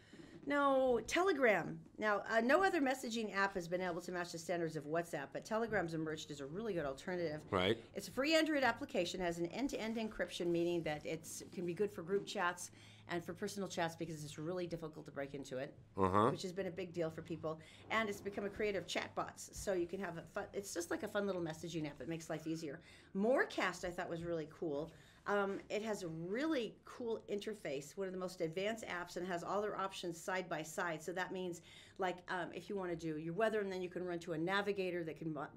No, Telegram. Now, no other messaging app has been able to match the standards of WhatsApp, but Telegram's emerged as a really good alternative. Right. It's a free Android application, has an end-to-end encryption, meaning that it can be good for group chats and for personal chats because it's really difficult to break into it, which has been a big deal for people. And it's become a creative chatbots, so you can have it's just like a fun little messaging app. It makes life easier. Morecast, I thought, was really cool. It has a really cool interface, one of the most advanced apps, and has all their options side by side. So that means, like, if you want to do your weather, and then you can run to a navigator that can run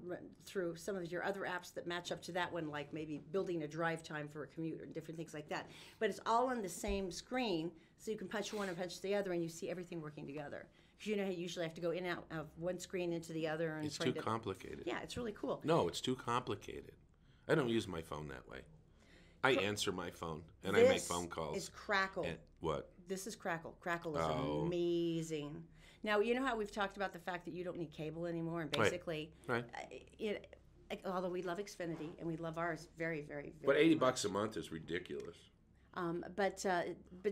through some of your other apps that match up to that one, like maybe building a drive time for a commute or different things like that. But it's all on the same screen, so you can punch one and punch the other, and you see everything working together. Because you know how you usually have to go in and out of one screen into the other. And It's too complicated. Yeah, it's really cool. No, it's too complicated. I don't use my phone that way. I answer my phone, and I This make phone calls. is Crackle. And what? This is Crackle. Crackle is Oh. amazing. Now, you know how we've talked about the fact that you don't need cable anymore, and basically, Right. Although we love Xfinity and we love ours very, very, very But $80 much. a month is ridiculous. But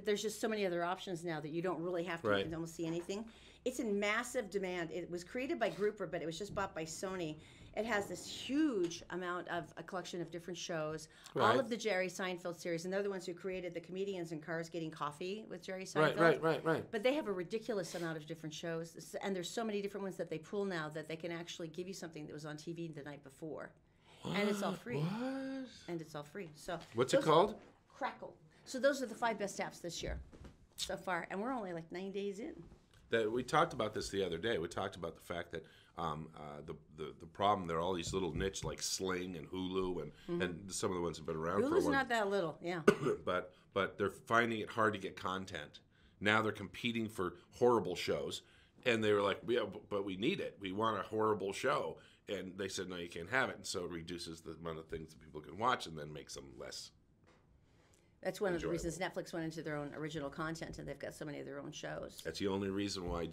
there's just so many other options now that you don't really have to. Right. You can almost see anything. It's in massive demand. It was created by Grouper, but it was just bought by Sony. It has this huge amount of a collection of different shows, all Right. of the Jerry Seinfeld series, and they're the ones who created the Comedians in Cars Getting Coffee with Jerry Seinfeld. Right. But they have a ridiculous amount of different shows, and there's so many different ones that they pull now that they can actually give you something that was on TV the night before, and it's all free. What? And it's all free. So What's it those- called? Crackle. So those are the 5 best apps this year so far, and we're only like 9 days in. That we talked about this the other day. We talked about the fact that the problem, there are all these little niche like Sling and Hulu and some of the ones have been around for a Hulu's while. not that little, yeah. but they're finding it hard to get content. Now they're competing for horrible shows, and they were like, "Yeah, but we need it. We want a horrible show." And they said, "No, you can't have it." And so it reduces the amount of things that people can watch, and then makes them less. That's one of the Enjoyable. reasons Netflix went into their own original content, and they've got so many of their own shows. That's the only reason why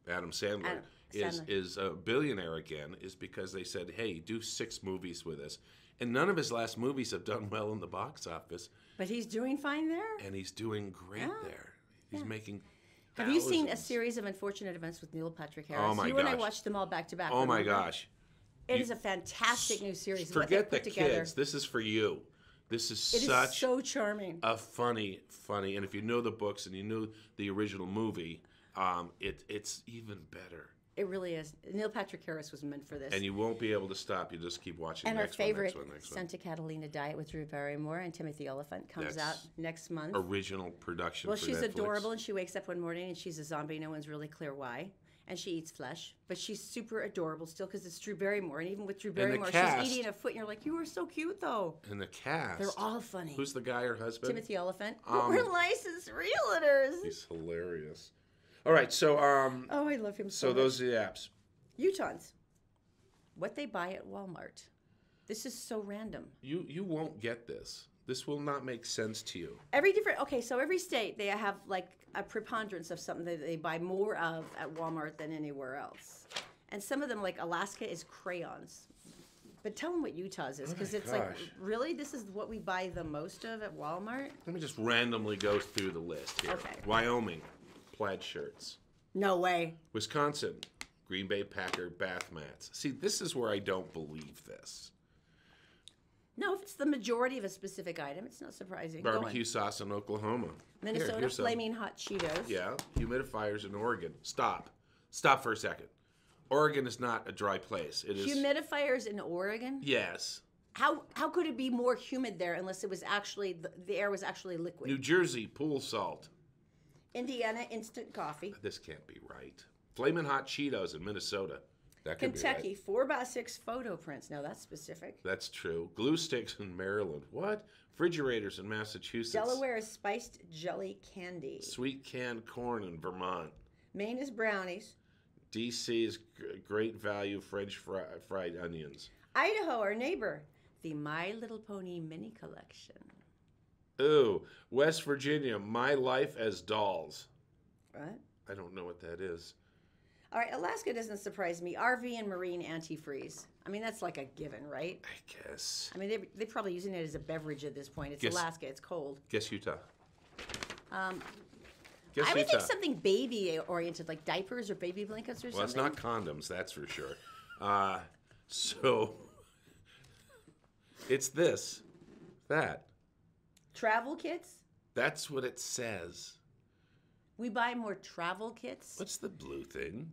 Adam Sandler Sandler. is a billionaire again, is because they said, "Hey, do 6 movies with us," and none of his last movies have done well in the box office, But he's doing fine there. and he's doing great there. He's making. Have you seen a thousands. series of Unfortunate Events with Neil Patrick Harris? Oh, my You and I gosh. watched them all back to back. Oh my remember? gosh! It is a fantastic new series. what Forget they the put together. kids. This is for you. This is It is such so charming. a funny, and if you know the books and you know the original movie, it's even better. It really is. Neil Patrick Harris was meant for this. And you won't be able to stop. You just keep watching. And our next one, favorite, next one. Santa Catalina Diet with Drew Barrymore and Timothy Oliphant comes out That's next month. Original production. Well, for she's Netflix. adorable, and she wakes up one morning and she's a zombie. No one's really clear why. And she eats flesh, but she's super adorable still because it's Drew Barrymore. And even with Drew the Barrymore, cast- she's eating a foot, and you're like, you are so cute, though. And the cast. They're all funny. Who's the guy? Her husband. Timothy Oliphant. We're licensed realtors. He's hilarious. All right, so Oh, I love him so so much. those are the apps. Utahns. What they buy at Walmart. This is so random. You won't get this. This will not make sense to you. So every state, they have like a preponderance of something that they buy more of at Walmart than anywhere else. And some of them, like Alaska, is crayons. But tell them what Utah's is, because it's like, gosh. really? This is what we buy the most of at Walmart? Let me just randomly go through the list here. Okay. Wyoming, plaid shirts. No way. Wisconsin, Green Bay Packer bath mats. See, this is where I don't believe this. No, if it's the majority of a specific item, it's not surprising. Go on. Barbecue sauce in Oklahoma. Minnesota, Here's some. Flaming Hot Cheetos. Yeah, humidifiers in Oregon. Stop for a second. Oregon is not a dry place. It is. Humidifiers in Oregon? Yes. How could it be more humid there unless it was actually, the air was actually liquid? New Jersey, pool salt. Indiana, instant coffee. This can't be right. Flamin' Hot Cheetos in Minnesota. That could Kentucky, be right. 4x6 photo prints. Now that's specific. That's true. Glue sticks in Maryland. What? Refrigerators in Massachusetts. Delaware is spiced jelly candy. Sweet canned corn in Vermont. Maine is brownies. DC is great value French fried onions. Idaho, our neighbor, the My Little Pony mini collection. Ooh, West Virginia, My Life as Dolls. What? I don't know what that is. All right, Alaska doesn't surprise me. RV and marine antifreeze. I mean, that's like a given, right? I guess. I mean, they're probably using it as a beverage at this point. It's Guess- Alaska. It's cold. Guess Utah. Um, Guess I would Utah. think something baby-oriented, like diapers or baby blankets or Well, it's something. not condoms, that's for sure. So it's this, that. Travel kits? That's what it says. We buy more travel kits. What's the blue thing?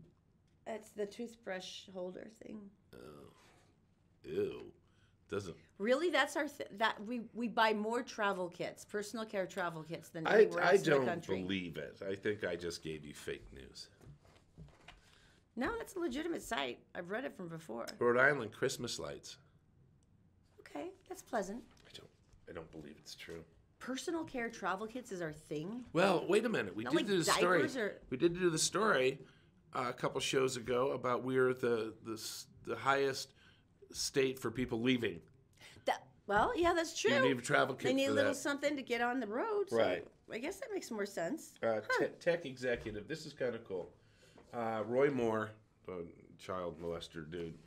That's the toothbrush holder thing. Ew. doesn't. Really, that's our that we buy more travel kits, personal care travel kits than anywhere I else in the don't country. believe it. I think I just gave you fake news. No, that's a legitimate site. I've read it from before. Rhode Island Christmas lights. Okay, that's pleasant. I don't believe it's true. Personal care travel kits is our thing. Well, wait a minute. We Not did like do the story. diapers or- We did do the story a couple shows ago about we're the highest state for people leaving. Well, yeah, that's true. You need a travel kit They need for a little that. something to get on the road. So Right. I guess that makes more sense. Tech executive. This is kind of cool. Roy Moore, the child molester dude.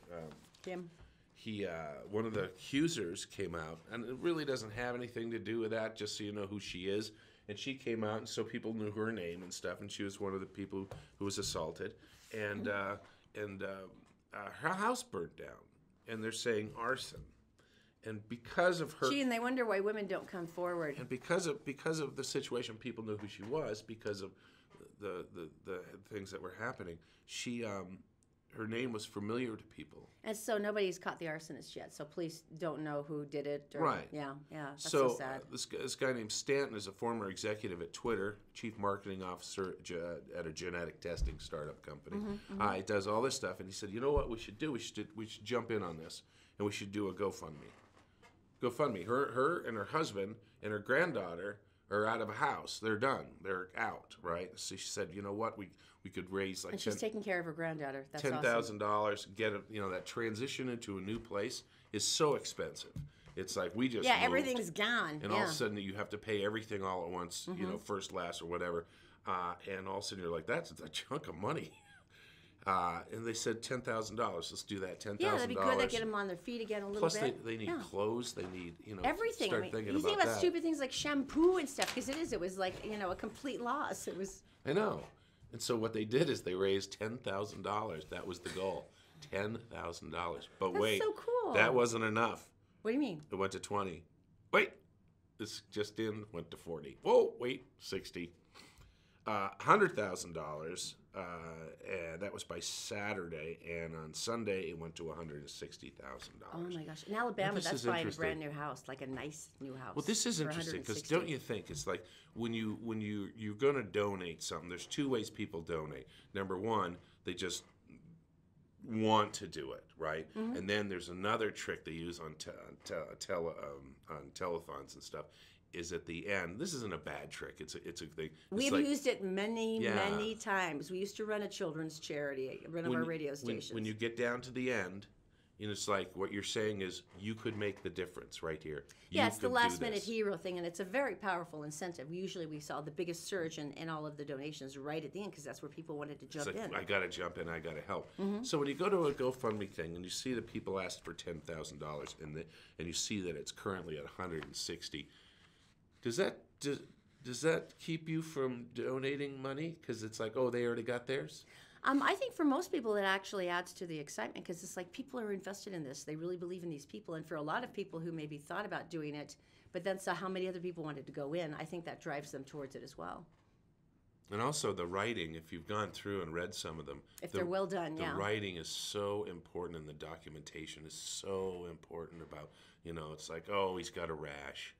Jim. He one of the accusers came out, and it really doesn't have anything to do with that. Just so you know who she is, and she came out, and so people knew her name and stuff. And she was one of the people who was assaulted, and her house burnt down, and they're saying arson, and because of her. Gee, and they wonder why women don't come forward. And because of the situation, people knew who she was because of the things that were happening. She her name was familiar to people. And so nobody's caught the arsonist yet. So police don't know who did it. Or, Right. Yeah. That's so sad. This guy named Stanton is a former executive at Twitter, chief marketing officer at a genetic testing startup company. He does all this stuff, and he said, "You know what we should do? We should jump in on this, and we should do a GoFundMe. Her and her husband and her granddaughter are out of a house. They're done. They're out. Right? So she said, you know what? We could raise like And she's taking care of her granddaughter. That's $10,000. Get it. You know, that transition into a new place is so expensive. It's like we just Yeah, moved, everything's gone. and all of a sudden you have to pay everything all at once. You know, first, last, or whatever. And all of a sudden you're like, that's a chunk of money. And they said $10,000. Let's do that. $10,000. Yeah, that'd be good. That'd get them on their feet again a little Plus, bit. they need clothes. They need, Everything. Start I mean, thinking you about think about that. stupid things like shampoo and stuff, because it was like, a complete loss. It was. I know. And so what they did is they raised $10,000. That was the goal. $10,000. But That's wait, so cool. that wasn't enough. What do you mean? It went to 20. Wait, this just in went to 40. Whoa, wait, 60. $100,000, and that was by Saturday. And on Sunday, it went to $160,000. Oh my gosh! In Alabama, this that's is buying a interesting. brand new house, like a nice new house. Well, this is for interesting because 160. don't you think it's like when you're going to donate something? There's two ways people donate. Number one, they just want to do it, right? And then there's another trick they use on telethons and stuff. Is at the end. This isn't a bad trick. It's a thing. We've used it many Yeah. times. We used to run a children's charity at one of our radio stations. When you get down to the end, it's like what you're saying is you could make the difference right here. Yeah, it's the could do last minute this. hero thing, and it's a very powerful incentive. Usually we saw the biggest surge in all of the donations right at the end because that's where people wanted to jump It's like, in. I got to jump in. I got to help. So when you go to a GoFundMe thing and you see that people asked for $10,000 and you see that it's currently at 160, does that keep you from donating money? Because it's like, oh, they already got theirs. I think for most people it actually adds to the excitement because it's like people are invested in this. They really believe in these people, and for a lot of people who maybe thought about doing it, but then saw how many other people wanted to go in, I think that drives them towards it as well. And also the writing, if you've gone through and read some of them. If they're well done, the yeah. writing is so important and the documentation is so important about, it's like, oh, he's got a rash.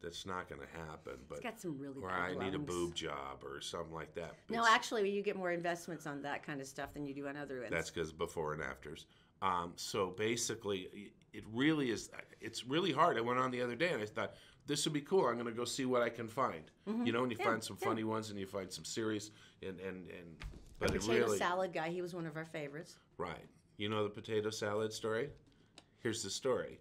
That's not going to happen. But It's got some really or bad I need a lungs. boob job or something like that. No, It's- actually, you get more investments on that kind of stuff than you do on other ends. That's because before and afters. So basically, it really is. It's really hard. I went on the other day and I thought this would be cool. I'm going to go see what I can find. And you find some funny ones and you find some serious and but the it potato really salad guy, he was one of our favorites. right. You know the potato salad story? Here's the story.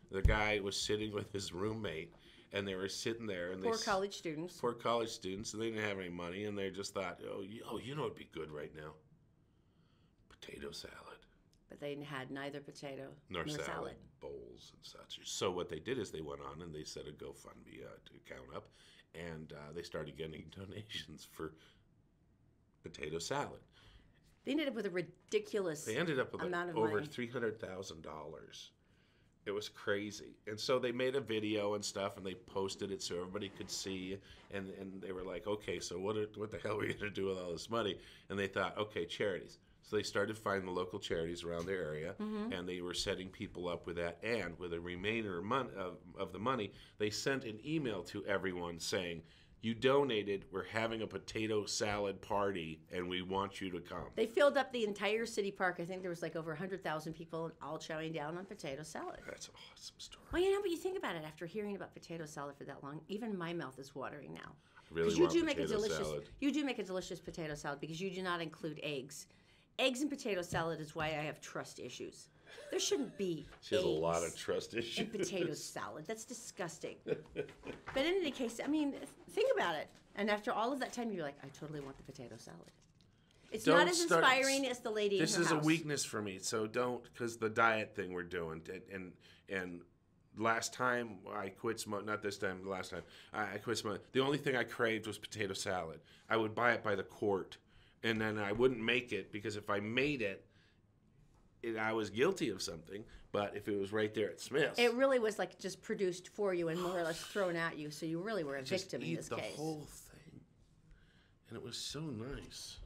The guy was sitting with his roommate and they were sitting there and Poor college students. poor college students and they didn't have any money and they just thought, you know what'd be good right now? Potato salad. But they had neither potato Nor salad bowls and such. So what they did is they went on and they set a GoFundMe to account up, and they started getting donations for potato salad. They ended up with a ridiculous They ended up with amount of over money. $300,000. It was crazy. And so they made a video and stuff, and they posted it so everybody could see. And they were like, okay, so what the hell are we going to do with all this money? And they thought, okay, charities. So they started finding the local charities around their area, and they were setting people up with that. And with a remainder of the money, they sent an email to everyone saying, "You donated. We're having a potato salad party, and we want you to come." They filled up the entire city park. I think there was like over 100,000 people all chowing down on potato salad. That's an awesome story. Well, you know, but you think about it, after hearing about potato salad for that long, even my mouth is watering now. I really you want do make a potato delicious, salad. you do make a delicious potato salad because you do not include eggs. Eggs in potato salad is why I have trust issues. There shouldn't be She has a lot of eggs trust issues. in potato salad. That's disgusting. But in any case, I mean, think about it. And after all of that time, you're like, I totally want the potato salad. It's not as inspiring as the lady in her house. This is a weakness for me, so don't, because the diet thing we're doing, and last time I quit smoking, not this time, the last time, I quit smoking. The only thing I craved was potato salad. I would buy it by the quart, and then I wouldn't make it, because if I made it, I was guilty of something, but if it was right there at Smith's. It really was like just produced for you and more or less thrown at you, so you really were a victim in this the case. whole thing, and it was so nice.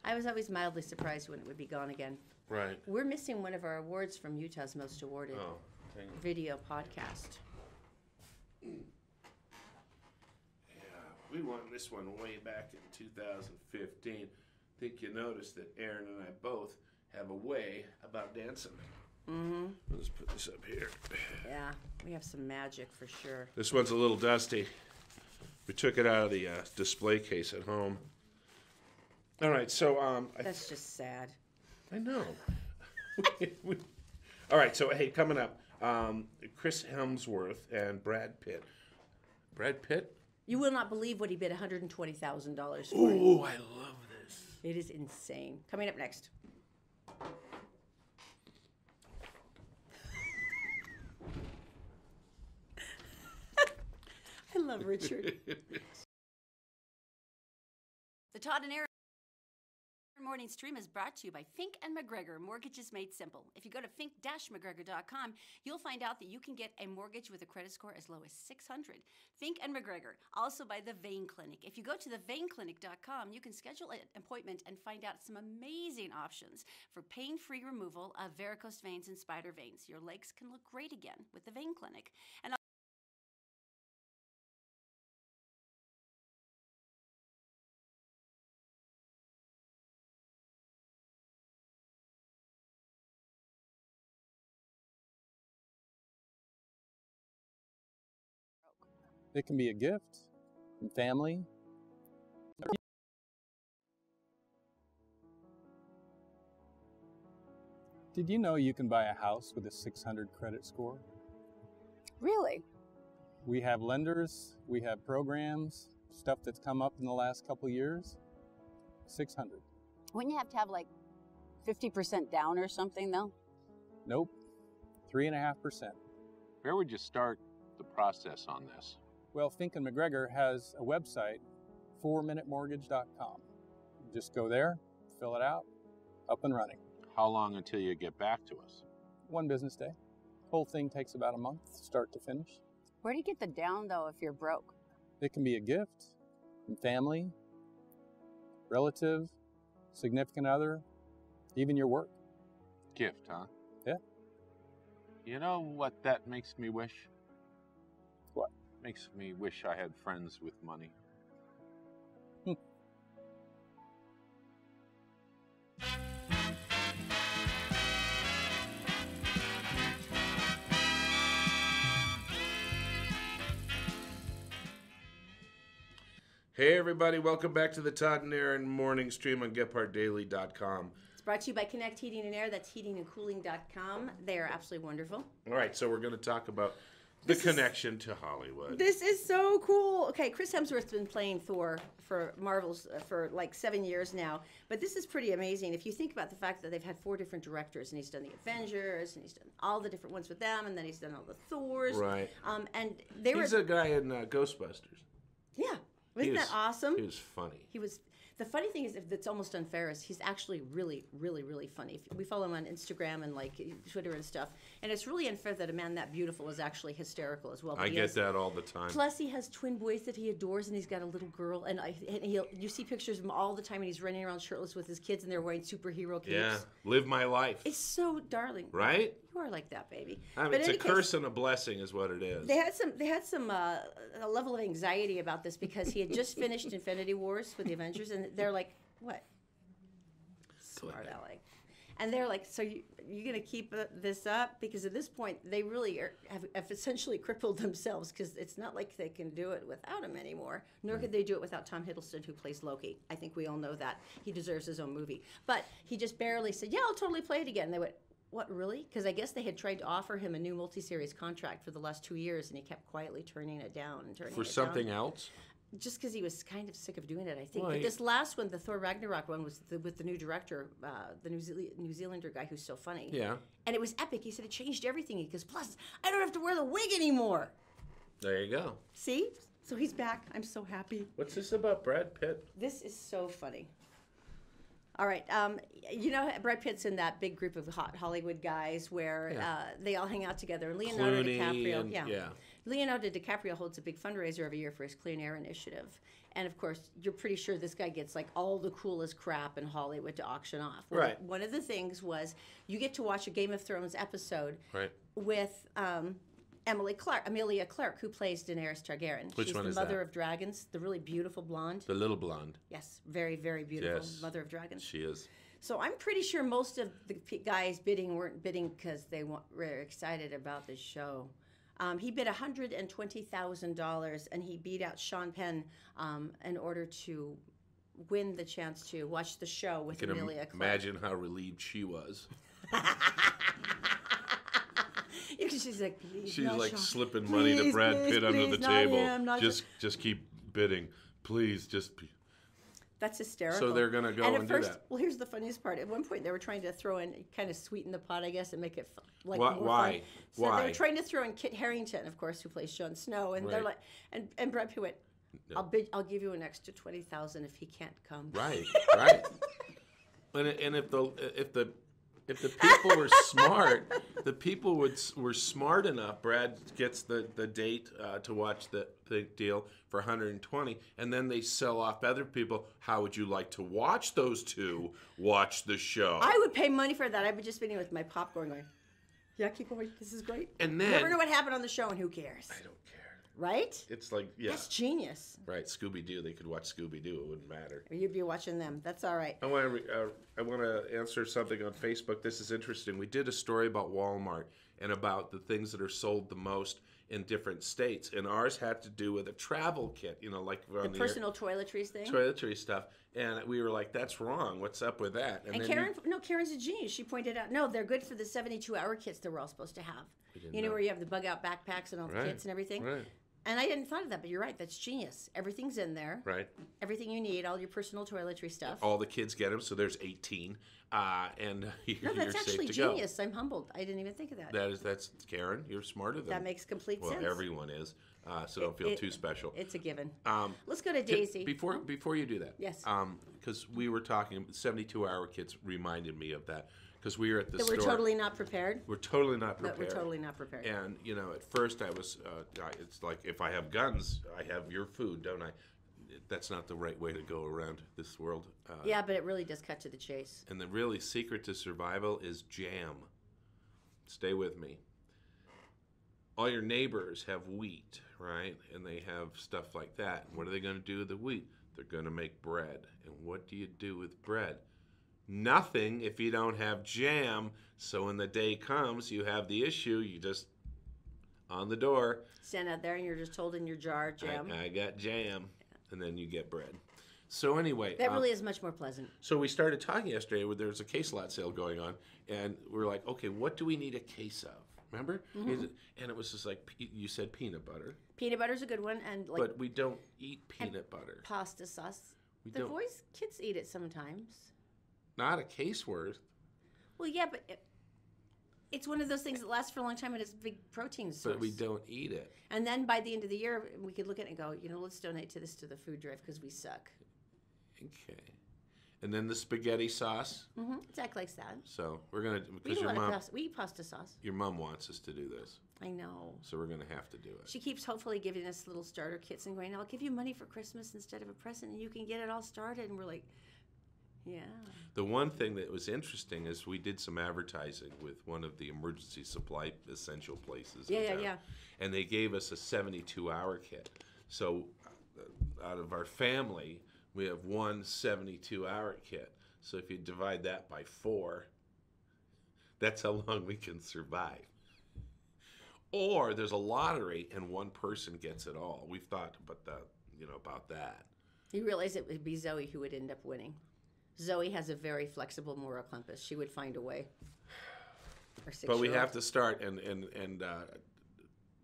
I was always mildly surprised when it would be gone again. Right. We're missing one of our awards from Utah's Most Awarded Dang it. Video Podcast. Yeah, we won this one way back in 2015. I think you noticed that Erin and I both have a way about dancing. Mm-hmm. Let's put this up here. Yeah, we have some magic for sure. This one's a little dusty. We took it out of the display case at home. All right, so That's just sad. I know. All right, so hey, coming up, Chris Hemsworth and Brad Pitt. Brad Pitt? You will not believe what he bid $120,000 for. Oh, I love this. It is insane. Coming up next. I love Richard. The Todd and Erin morning stream is brought to you by Fink and McGregor, Mortgages Made Simple. If you go to fink-mcgregor.com, you'll find out that you can get a mortgage with a credit score as low as 600. Fink and McGregor, also by the Vein Clinic. If you go to theveinclinic.com, you can schedule an appointment and find out some amazing options for pain-free removal of varicose veins and spider veins. Your legs can look great again with the Vein Clinic. And It can be a gift from family. Did you know you can buy a house with a 600 credit score? Really? We have lenders, we have programs, stuff that's come up in the last couple of years. 600. Wouldn't you have to have like 50% down or something though? Nope. 3.5%. Where would you start the process on this? Well, Fink and McGregor has a website, 4minutemortgage.com. Just go there, fill it out, up and running. How long until you get back to us? 1 business day. Whole thing takes about a month, start to finish. Where do you get the down though if you're broke? It can be a gift from family, relative, significant other, even your work. Gift, huh? Yeah. You know what that makes me wish? What? Makes me wish I had friends with money. Hey, everybody. Welcome back to the Todd and Erin morning stream on GetPartDaily.com. it's brought to you by Connect Heating and Air. That's heatingandcooling.com. They are absolutely wonderful. All right, so we're going to talk about the connection to Hollywood. This is so cool. Okay, Chris Hemsworth's been playing Thor for Marvel's for like 7 years now. But this is pretty amazing. If you think about the fact that they've had 4 different directors, and he's done the Avengers, and he's done all the different ones with them, and then he's done all the Thors. Right. And they He's were... a guy in Ghostbusters. Yeah. Wasn't that awesome? He was funny. He was. The funny thing is, if it's almost unfair, is he's actually really, really, really funny. We follow him on Instagram and like Twitter and stuff, and it's really unfair that a man that beautiful is actually hysterical as well. I get that all the time. Plus, he has twin boys that he adores, and he's got a little girl. And you see pictures of him all the time, and he's running around shirtless with his kids, and they're wearing superhero capes. Yeah, live my life. It's so darling, right? You are like that, baby. I mean, it's a curse and a blessing, is what it is. They had some a level of anxiety about this because he had just finished Infinity Wars with the Avengers, and they're like, "What? Smart aleck." And they're like, "So you're going to keep this up?" Because at this point, they really have essentially crippled themselves because it's not like they can do it without him anymore. Nor could they do it without Tom Hiddleston, who plays Loki. I think we all know that. He deserves his own movie. But he just barely said, "Yeah, I'll totally play it again." And they went, "What, really?" Because I guess they had tried to offer him a new multi-series contract for the last 2 years, and he kept quietly turning it down and turning it down. For something else? Just because he was kind of sick of doing it, I think. Well, but this last one, the Thor Ragnarok one, was with the new director, the New Zealander guy who's so funny. Yeah. And it was epic. He said it changed everything. He goes, plus, I don't have to wear the wig anymore. There you go. See? So he's back. I'm so happy. What's this about Brad Pitt? This is so funny. All right. You know, Brad Pitt's in that big group of hot Hollywood guys where they all hang out together. And Leonardo DiCaprio. Yeah. Leonardo DiCaprio holds a big fundraiser every year for his Clean Air Initiative. And of course, you're pretty sure this guy gets like all the coolest crap in Hollywood to auction off. Well, right. One of the things was you get to watch a Game of Thrones episode with Emilia Clark, who plays Daenerys Targaryen. Which She's one the is mother that? of dragons, the really beautiful blonde. The little blonde. Yes, very, very beautiful mother of dragons. She is. So I'm pretty sure most of the guys bidding weren't bidding because they were excited about the show. He bid $120,000, and he beat out Sean Penn in order to win the chance to watch the show with Emilia Clark. Imagine how relieved she was. She's like, please, she's like Sean. slipping Please, money to Brad Pitt under the table. Just keep bidding, please. That's hysterical. So they're gonna go and first, do that. Well, here's the funniest part. At one point, they were trying to throw in, kind of sweeten the pot, I guess, and make it like more why? fun. So Why? they were trying to throw in Kit Harington, of course, who plays Jon Snow, and they're like, and Brad Pitt went, I'll give you an extra $20,000 if he can't come. Right. And if the people were smart, the people were smart enough. Brad gets the date to watch the deal for 120, and then they sell off other people. How would you like to watch those two watch the show? I would pay money for that. I would just be with my popcorn going, yeah, keep going. This is great. And then you never know what happened on the show, and who cares? I don't care. Right? It's like, that's genius. Right, Scooby-Doo. They could watch Scooby-Doo. It wouldn't matter. You'd be watching them. That's all right. I want to answer something on Facebook. This is interesting. We did a story about Walmart and about the things that are sold the most in different states, and ours had to do with a travel kit. Like the personal toiletries thing. Toiletry stuff, and we were like, "That's wrong. What's up with that?" And Karen's a genius. She pointed out, no, they're good for the 72-hour kits that we're all supposed to have. Where you have the bug-out backpacks and all the kits and everything. Right. And I hadn't thought of that, but you're right. That's genius. Everything's in there. Right. Everything you need, all your personal toiletry stuff. All the kids get them, so there's 18, and you're that's safe actually to genius. go. I'm humbled. I didn't even think of that. That's Karen. You're smarter than that makes complete sense. Well, everyone is, so don't feel too special. It's a given. Let's go to Daisy. Before you do that, yes. Because we were talking, 72-hour kits reminded me of that. Because we were at the store. We're totally not prepared? We're totally not prepared. We're totally not prepared. And, at first I was, it's like, if I have guns, I have your food, don't I? That's not the right way to go around this world. Yeah, but it really does cut to the chase. And the really secret to survival is jam. Stay with me. All your neighbors have wheat, right? And they have stuff like that. And what are they going to do with the wheat? They're going to make bread. And what do you do with bread? Nothing if you don't have jam. So when the day comes, you have the issue, you just, on the door. Stand out there and you're just holding your jar, jam. I got jam. And then you get bread. So anyway. That really is much more pleasant. So we started talking yesterday where there was a case lot sale going on. And we were like, okay, what do we need a case of? Remember? Mm-hmm. And it was just like, you said peanut butter. Peanut butter's a good one. But we don't eat peanut butter. Pasta sauce. Kids eat it sometimes. Not a case worth. Well, yeah, but it's one of those things that lasts for a long time and it's a big protein source. But we don't eat it. And then by the end of the year, we could look at it and go, let's donate to the food drive because we suck. Okay. And then the spaghetti sauce. Mm-hmm. Exactly like that. So we're gonna We because eat pasta sauce. your mom wants us to do this, I know. so we're gonna have to do it. She keeps hopefully giving us little starter kits and going, I'll give you money for Christmas instead of a present and you can get it all started. And we're like, yeah. The one thing that was interesting is we did some advertising with one of the emergency supply essential places. in town, and they gave us a 72-hour kit. So out of our family, we have one 72-hour kit. So if you divide that by 4, that's how long we can survive. Or there's a lottery and one person gets it all. We've thought about that. You realize it would be Zoe who would end up winning. Zoe has a very flexible moral compass. She would find a way. But we have to start, and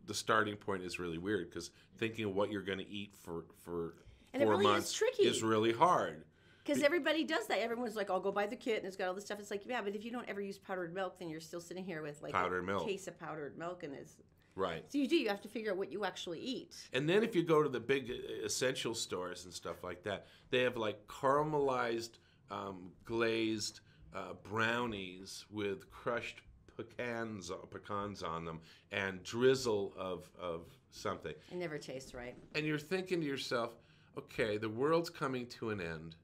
the starting point is really weird because thinking of what you're going to eat for 4 months is really hard. Because everybody does that. Everyone's like, I'll go buy the kit and it's got all this stuff. It's like, yeah, but if you don't ever use powdered milk, then you're still sitting here with like a case of powdered milk and it's... Right. So you have to figure out what you actually eat. And then if you go to the big essential stores and stuff like that, they have like caramelized, glazed brownies with crushed pecans on them and drizzle of something. It never tastes right. And you're thinking to yourself, okay, the world's coming to an end.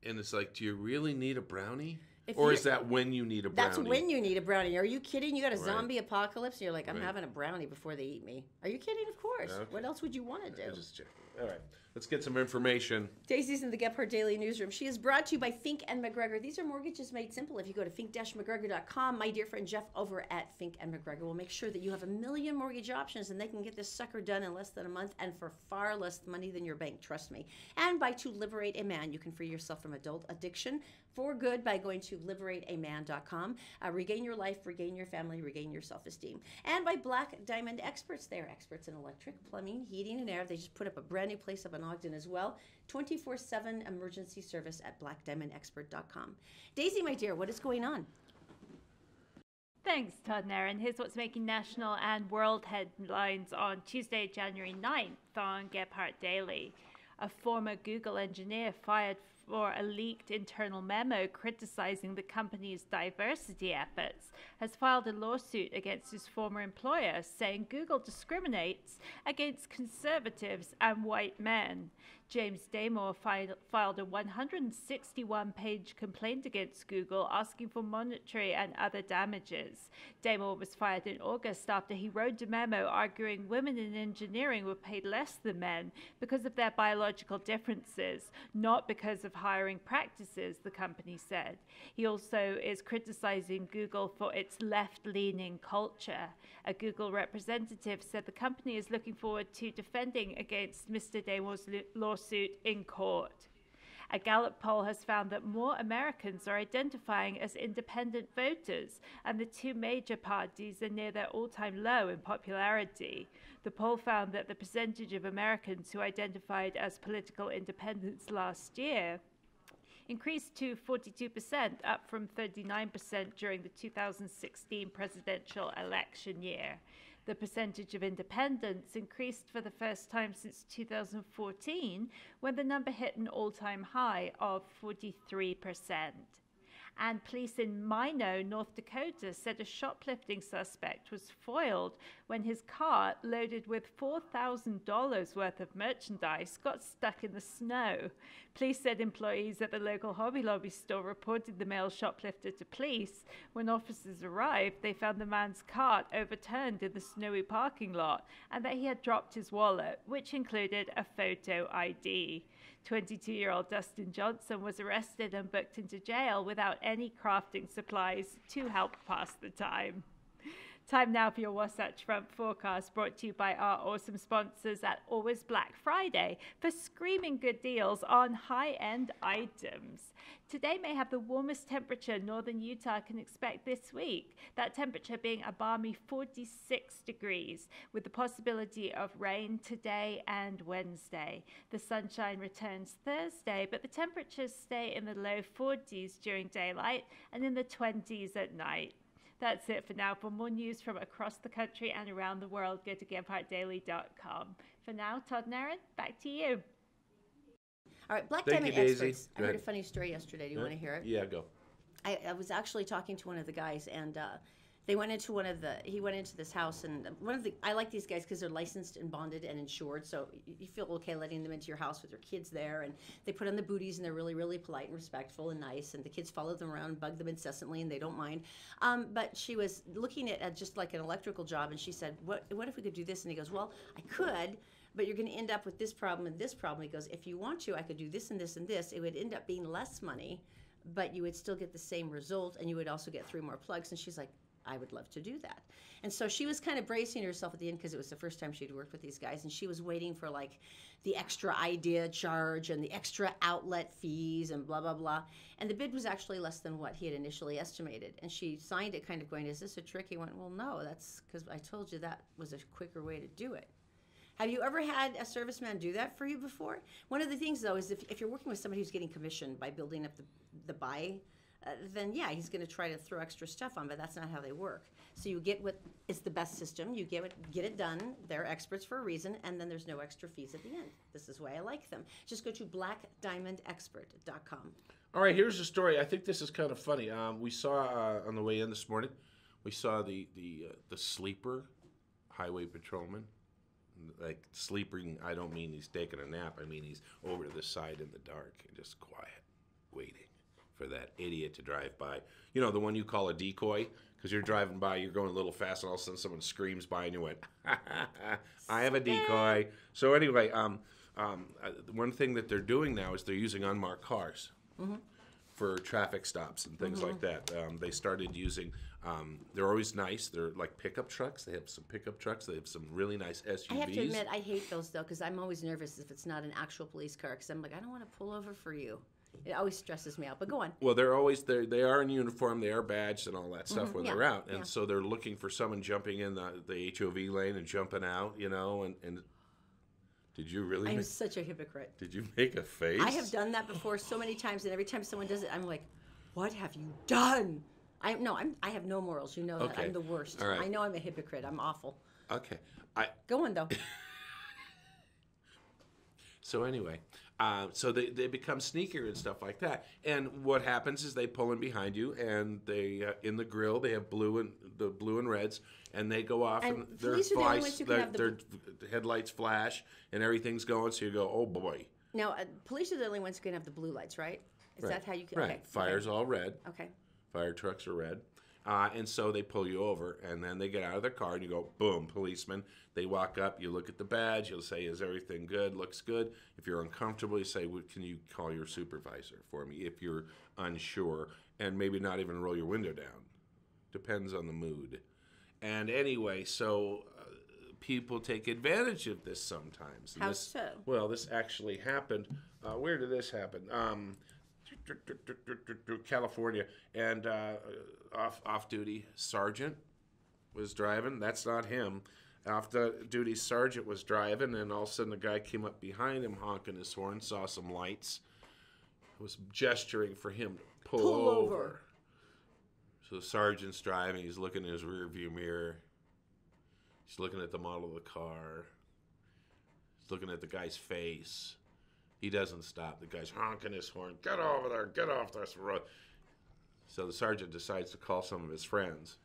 And it's like, do you really need a brownie? Or is that when you need a brownie? That's when you need a brownie. Are you kidding? You got a zombie apocalypse and you're like, I'm having a brownie before they eat me. Are you kidding? Of course. Okay. What else would you want to do? Just checking. All right. Let's get some information. Daisy's in the Gephardt Daily Newsroom. She is brought to you by Fink and McGregor. These are mortgages made simple. If you go to fink-mcgregor.com, my dear friend Jeff over at Fink and McGregor will make sure that you have a million mortgage options and they can get this sucker done in less than a month and for far less money than your bank. Trust me. And by To Liberate a Man, you can free yourself from adult addiction for good by going to liberateaman.com. Regain your life, regain your family, regain your self-esteem. And by Black Diamond Experts. They are experts in electric, plumbing, heating, and air. They just put up a brand new place up in Ogden as well. 24/7 emergency service at blackdiamondexpert.com. Daisy, my dear, what is going on? Thanks, Todd and Erin. Here's what's making national and world headlines on Tuesday, January 9th on Gephardt Daily. A former Google engineer fired for a leaked internal memo criticizing the company's diversity efforts has filed a lawsuit against his former employer, saying Google discriminates against conservatives and white men. James Damore filed a 161-page complaint against Google asking for monetary and other damages. Damore was fired in August after he wrote a memo arguing women in engineering were paid less than men because of their biological differences, not because of hiring practices, the company said. He also is criticizing Google for its left-leaning culture. A Google representative said the company is looking forward to defending against Mr. Damore's lawsuit in court. A Gallup poll has found that more Americans are identifying as independent voters, and the two major parties are near their all-time low in popularity. The poll found that the percentage of Americans who identified as political independents last year increased to 42%, up from 39% during the 2016 presidential election year. The percentage of independents increased for the first time since 2014, when the number hit an all-time high of 43%. And police in Minot, North Dakota, said a shoplifting suspect was foiled when his cart, loaded with $4,000 worth of merchandise, got stuck in the snow. Police said employees at the local Hobby Lobby store reported the male shoplifter to police. When officers arrived, they found the man's cart overturned in the snowy parking lot and that he had dropped his wallet, which included a photo ID. 22-year-old Dustin Johnson was arrested and booked into jail without any crafting supplies to help pass the time. Time now for your Wasatch Front forecast, brought to you by our awesome sponsors at Always Black Friday for screaming good deals on high-end items. Today may have the warmest temperature northern Utah can expect this week, that temperature being a balmy 46 degrees, with the possibility of rain today and Wednesday. The sunshine returns Thursday, but the temperatures stay in the low 40s during daylight and in the 20s at night. That's it for now. For more news from across the country and around the world, go to GepHardtDaily.com. For now, Todd and Erin, back to you. All right, black Thank diamond you, Daisy. experts. I Go heard a ahead. funny story yesterday. Do you want to hear it? Yeah, go. I was actually talking to one of the guys, and he went into this house, and I like these guys because they're licensed and bonded and insured, so you feel okay letting them into your house with your kids there, and they put on the booties, and they're really, really polite and respectful and nice, and the kids follow them around and bug them incessantly, and they don't mind. But she was looking at just like an electrical job, and she said, what if we could do this? And he goes, well, I could, but you're going to end up with this problem and this problem. He goes, if you want to, I could do this and this and this. It would end up being less money, but you would still get the same result, and you would also get 3 more plugs. And she's like, I would love to do that. And so she was kind of bracing herself at the end because it was the first time she'd worked with these guys, and she was waiting for like the extra idea charge and the extra outlet fees and blah, blah, blah. And the bid was actually less than what he had initially estimated. And she signed it kind of going, is this a trick? He went, well, no, that's because I told you that was a quicker way to do it. Have you ever had a serviceman do that for you before? One of the things, though, is if you're working with somebody who's getting commissioned by building up the buy, then yeah, he's going to try to throw extra stuff on, but that's not how they work. So you get what is the best system, you get it done, they're experts for a reason, and then there's no extra fees at the end. This is why I like them. Just go to blackdiamondexpert.com. All right, here's a story. I think this is kind of funny. We saw on the way in this morning, we saw the sleeper highway patrolman. Like sleeping, I don't mean he's taking a nap. I mean he's over to the side in the dark and just quiet, waiting for that idiot to drive by. You know, the one you call a decoy, because you're driving by, you're going a little fast, and all of a sudden someone screams by, and you went, I have a decoy. So anyway, one thing that they're doing now is they're using unmarked cars for traffic stops and things like that. They started using, they're always nice. They're like pickup trucks. They have some pickup trucks. They have some really nice SUVs. I have to admit, I hate those, though, because I'm always nervous if it's not an actual police car, because I'm like, I don't want to pull over for you. It always stresses me out, but go on. Well, they're always there. They are in uniform. They are badged and all that stuff when they're out. And so they're looking for someone jumping in the HOV lane and jumping out, you know, and did you really? I'm such a hypocrite. Did you make a face? I have done that before so many times, and every time someone does it, I'm like, what have you done? I have no morals. You know that. Okay. I'm the worst. All right. I know I'm a hypocrite. I'm awful. Okay. Go on, though. So anyway, so they become sneakier and stuff like that. And what happens is they pull in behind you, and they in the grill they have blue and reds, and they go off, and their their headlights flash, and everything's going. So you go, oh boy. Now, police are the only ones who can have the blue lights, right? Is that how you can? Right. Okay. Fire's all red. Okay. Fire trucks are red. And so they pull you over, and then they get out of their car, and you go, boom, policeman. They walk up, you look at the badge, you'll say, is everything good, looks good. If you're uncomfortable, you say, well, can you call your supervisor for me if you're unsure, and maybe not even roll your window down. Depends on the mood. And anyway, so people take advantage of this sometimes. How so? Well, this actually happened. Where did this happen? California, and off-duty sergeant was driving. That's not him. Off-duty sergeant was driving, and all of a sudden a guy came up behind him honking his horn, saw some lights, was gesturing for him to pull over. So the sergeant's driving. He's looking in his rearview mirror. He's looking at the model of the car. He's looking at the guy's face. He doesn't stop. The guy's honking his horn. Get over there. Get off this road. So the sergeant decides to call some of his friends.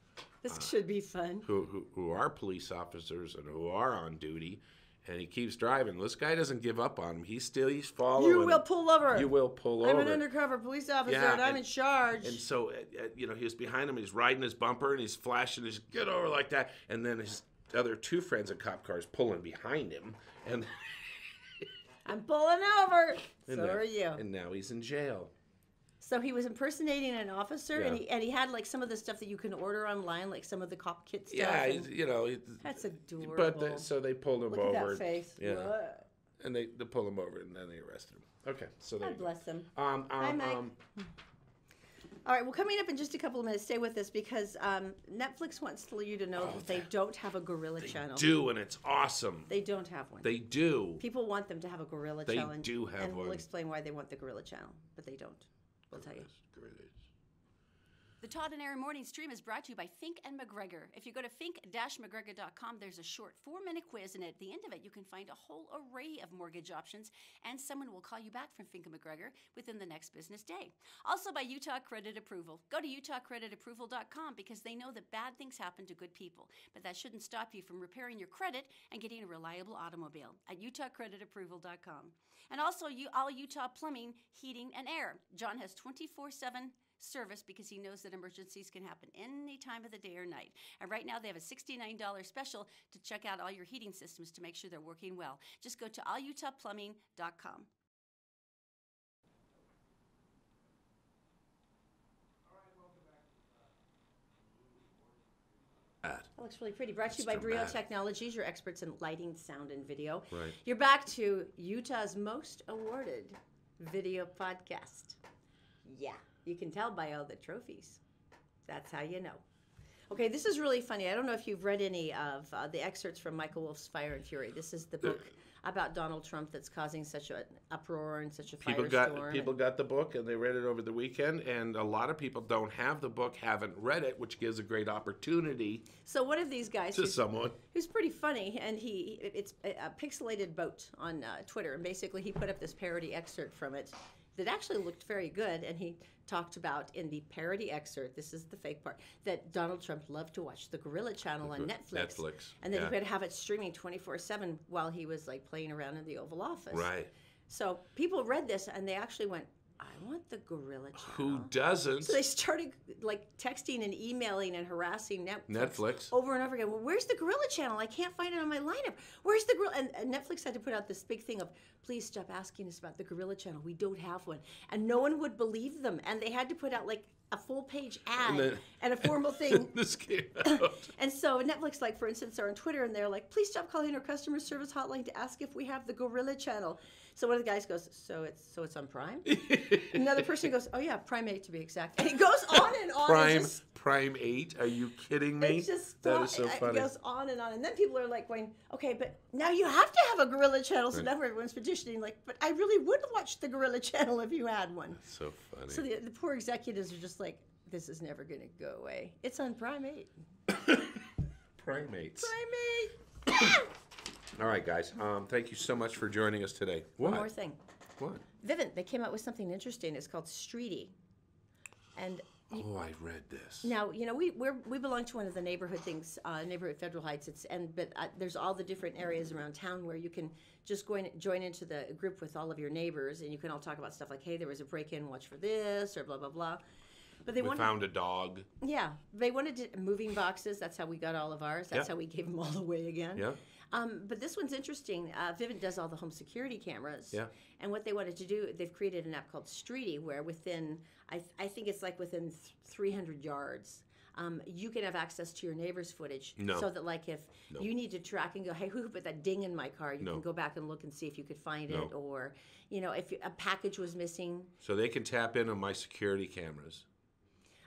This should be fun. Who are police officers and who are on duty. And he keeps driving. This guy doesn't give up on him. He's following. You will pull over. You will pull over. I'm an undercover police officer, and I'm in charge. And so, he was behind him. He's riding his bumper, and he's flashing his get over like that. And then his other two friends in cop cars pulling behind him. And I'm pulling over. So are you. And now he's in jail. So he was impersonating an officer, Yeah. and he had like some of the stuff that you can order online, like some of the cop kit stuff. Yeah, that's adorable. But so they pulled him Look over. Look at that face. Yeah. What? And they pulled him over, and then they arrested him. Okay, so there. God bless him. Hi, Mike. All right, well, coming up in just a couple of minutes, stay with us because Netflix wants you to know that they don't have a gorilla channel. They do, and it's awesome. They don't have one. They do. People want them to have a gorilla channel. They do have and one. we'll explain why they want the gorilla channel, but they don't. We'll tell you. The Todd and Erin morning stream is brought to you by Fink and McGregor. If you go to fink-mcgregor.com, there's a short 4-minute quiz, and at the end of it, you can find a whole array of mortgage options, and someone will call you back from Fink and McGregor within the next business day. Also by Utah Credit Approval. Go to utahcreditapproval.com because they know that bad things happen to good people, but that shouldn't stop you from repairing your credit and getting a reliable automobile at utahcreditapproval.com. And also all Utah Plumbing, Heating, and Air. John has 24/7 service because he knows that emergencies can happen any time of the day or night. And right now they have a $69 special to check out all your heating systems to make sure they're working well. Just go to allutahplumbing.com. That looks really pretty. Brought to you It's by Brio dramatic. Technologies, your experts in lighting, sound, and video. Right. You're back to Utah's most awarded video podcast. Yeah, you can tell by all the trophies. That's how you know. Okay, this is really funny. I don't know if you've read any of the excerpts from Michael Wolff's Fire and Fury. This is the book about Donald Trump that's causing such an uproar and such a firestorm. People got the book and they read it over the weekend, and a lot of people don't have the book, haven't read it, which gives a great opportunity So one of these guys to someone. who's pretty funny, and it's a pixelated boat on Twitter, and basically he put up this parody excerpt from it that actually looked very good, and he talked about in the parody excerpt, this is the fake part, that Donald Trump loved to watch the Gorilla Channel on Netflix. And then he would have it streaming 24/7 while he was like playing around in the Oval Office. Right. So people read this and they actually went, I want the Gorilla Channel. Who doesn't? So they started like texting and emailing and harassing Netflix. over and over again. Well, where's the Gorilla Channel? I can't find it on my lineup. Where's the Gorilla? And Netflix had to put out this big thing of, please stop asking us about the Gorilla Channel. We don't have one. And no one would believe them. And they had to put out like a full-page ad and a formal thing. This came out. And so Netflix, like for instance, are on Twitter and they're like, please stop calling our customer service hotline to ask if we have the Gorilla Channel. So one of the guys goes, so it's on Prime? Another person goes, oh yeah, Prime 8 to be exact. And it goes on and on. Prime 8? Are you kidding me? It just that is so funny. It goes on and on. And then people are like going, okay, but now you have to have a Gorilla Channel. So now everyone's petitioning like, but I really would watch the Gorilla Channel if you had one. That's so funny. So the poor executives are just like, this is never going to go away. It's on Prime 8. Primates. Prime 8. All right, guys. Thank you so much for joining us today. What? One more thing. What? Vivint, they came out with something interesting. It's called Streety. And Oh, I read this. now, you know, we belong to one of the neighborhood things, neighborhood Federal Heights. But there's all the different areas around town where you can just join into the group with all of your neighbors, and you can all talk about stuff like, hey, there was a break-in, watch for this, or blah blah blah. But we found a dog. Yeah, they wanted moving boxes. That's how we got all of ours. That's how we gave them all away again. Yeah. But this one's interesting. Vivint does all the home security cameras. Yeah. And what they wanted to do, they've created an app called Streety, where within, I think it's like within 300 yards, you can have access to your neighbor's footage. No. So that like if you need to track and go, hey, who put that ding in my car? You can go back and look and see if you could find it. Or, you know, if a package was missing. So they can tap in on my security cameras.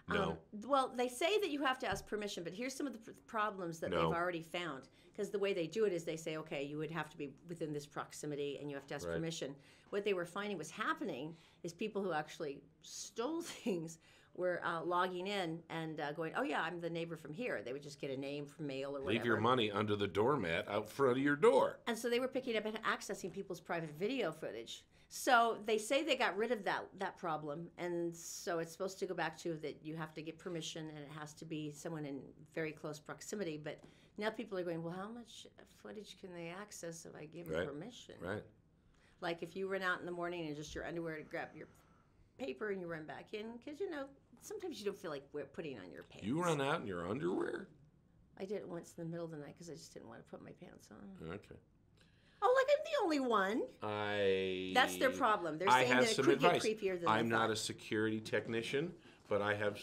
No. Well, they say that you have to ask permission, but here's some of the problems that they've already found. Because the way they do it is they say, okay, you would have to be within this proximity and you have to ask permission. What they were finding was happening is people who actually stole things were logging in and going, oh yeah, I'm the neighbor from here. They would just get a name from mail or whatever. Leave your money under the doormat out front of your door. And so they were picking up and accessing people's private video footage. So they say they got rid of that problem, and so it's supposed to go back to that you have to get permission, and it has to be someone in very close proximity. But now people are going, well, how much footage can they access if I give them permission? Right. Like if you run out in the morning and just your underwear to grab your paper and you run back in, because, you know, sometimes you don't feel like putting on your pants. You run out in your underwear? I did it once in the middle of the night because I just didn't want to put my pants on. Okay. Oh, like I'm the only one. That's their problem. They're saying that it could get creepier than I'm they not thought. a security technician, but I have.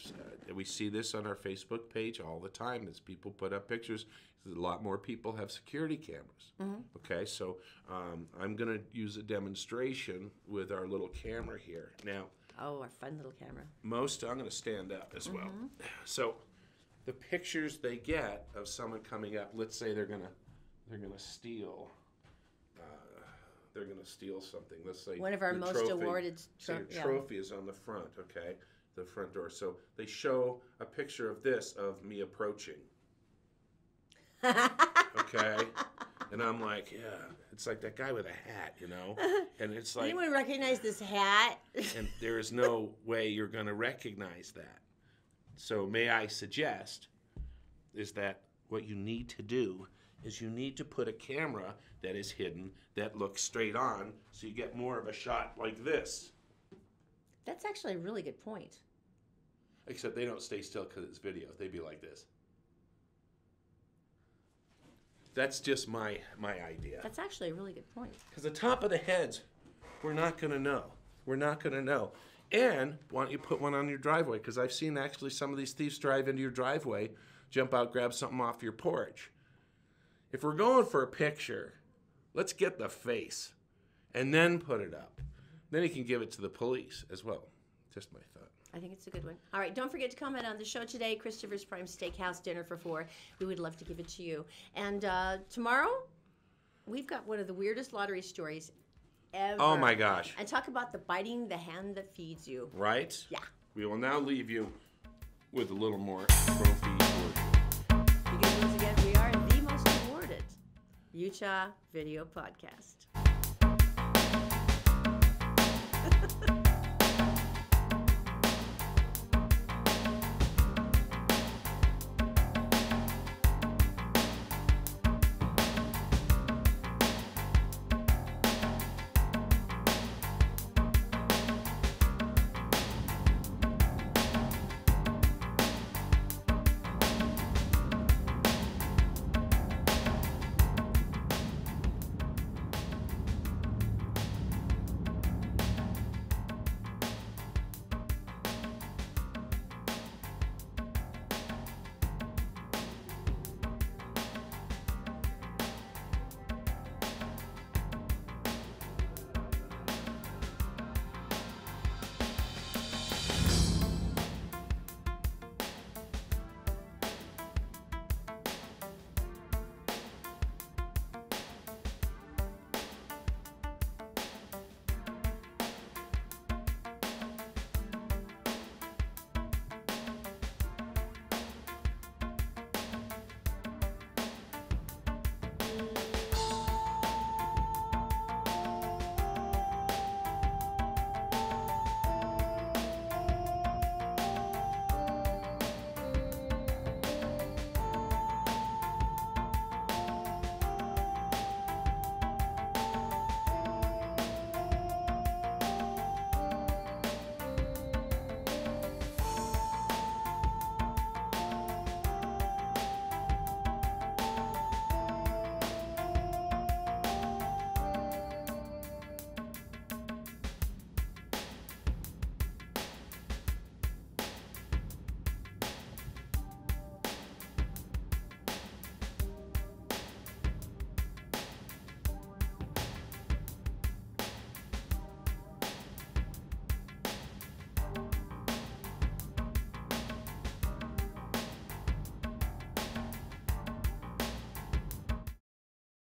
We see this on our Facebook page all the time. As people put up pictures, a lot more people have security cameras. Mm-hmm. Okay, so I'm going to use a demonstration with our little camera here now. Oh, our fun little camera. I'm going to stand up as well. So the pictures they get of someone coming up, let's say they're going to steal. They're going to steal something. Let's say one of our most trophy, awarded trophy is on the front. Okay, the front door. So they show a picture of this, of me approaching. Okay? And I'm like, yeah, it's like that guy with a hat, you know? And it's like... Anyone recognize this hat? And there is no way you're going to recognize that. So may I suggest is that what you need to do is you need to put a camera that is hidden that looks straight on so you get more of a shot like this. That's actually a really good point. Except they don't stay still because it's video. They'd be like this. That's just my idea. That's actually a really good point. Because the top of the heads, we're not going to know. We're not going to know. And why don't you put one on your driveway? Because I've seen actually some of these thieves drive into your driveway, jump out, grab something off your porch. If we're going for a picture, let's get the face and then put it up. Then you can give it to the police as well. Just my thought. I think it's a good one. All right, don't forget to comment on the show today, Christopher's Prime Steakhouse dinner for 4. We would love to give it to you. And tomorrow, we've got one of the weirdest lottery stories ever. Oh my gosh. And talk about the biting the hand that feeds you. Right? Yeah. We will now leave you with a little more trophy. Because once again, we are the most awarded Utah video podcast.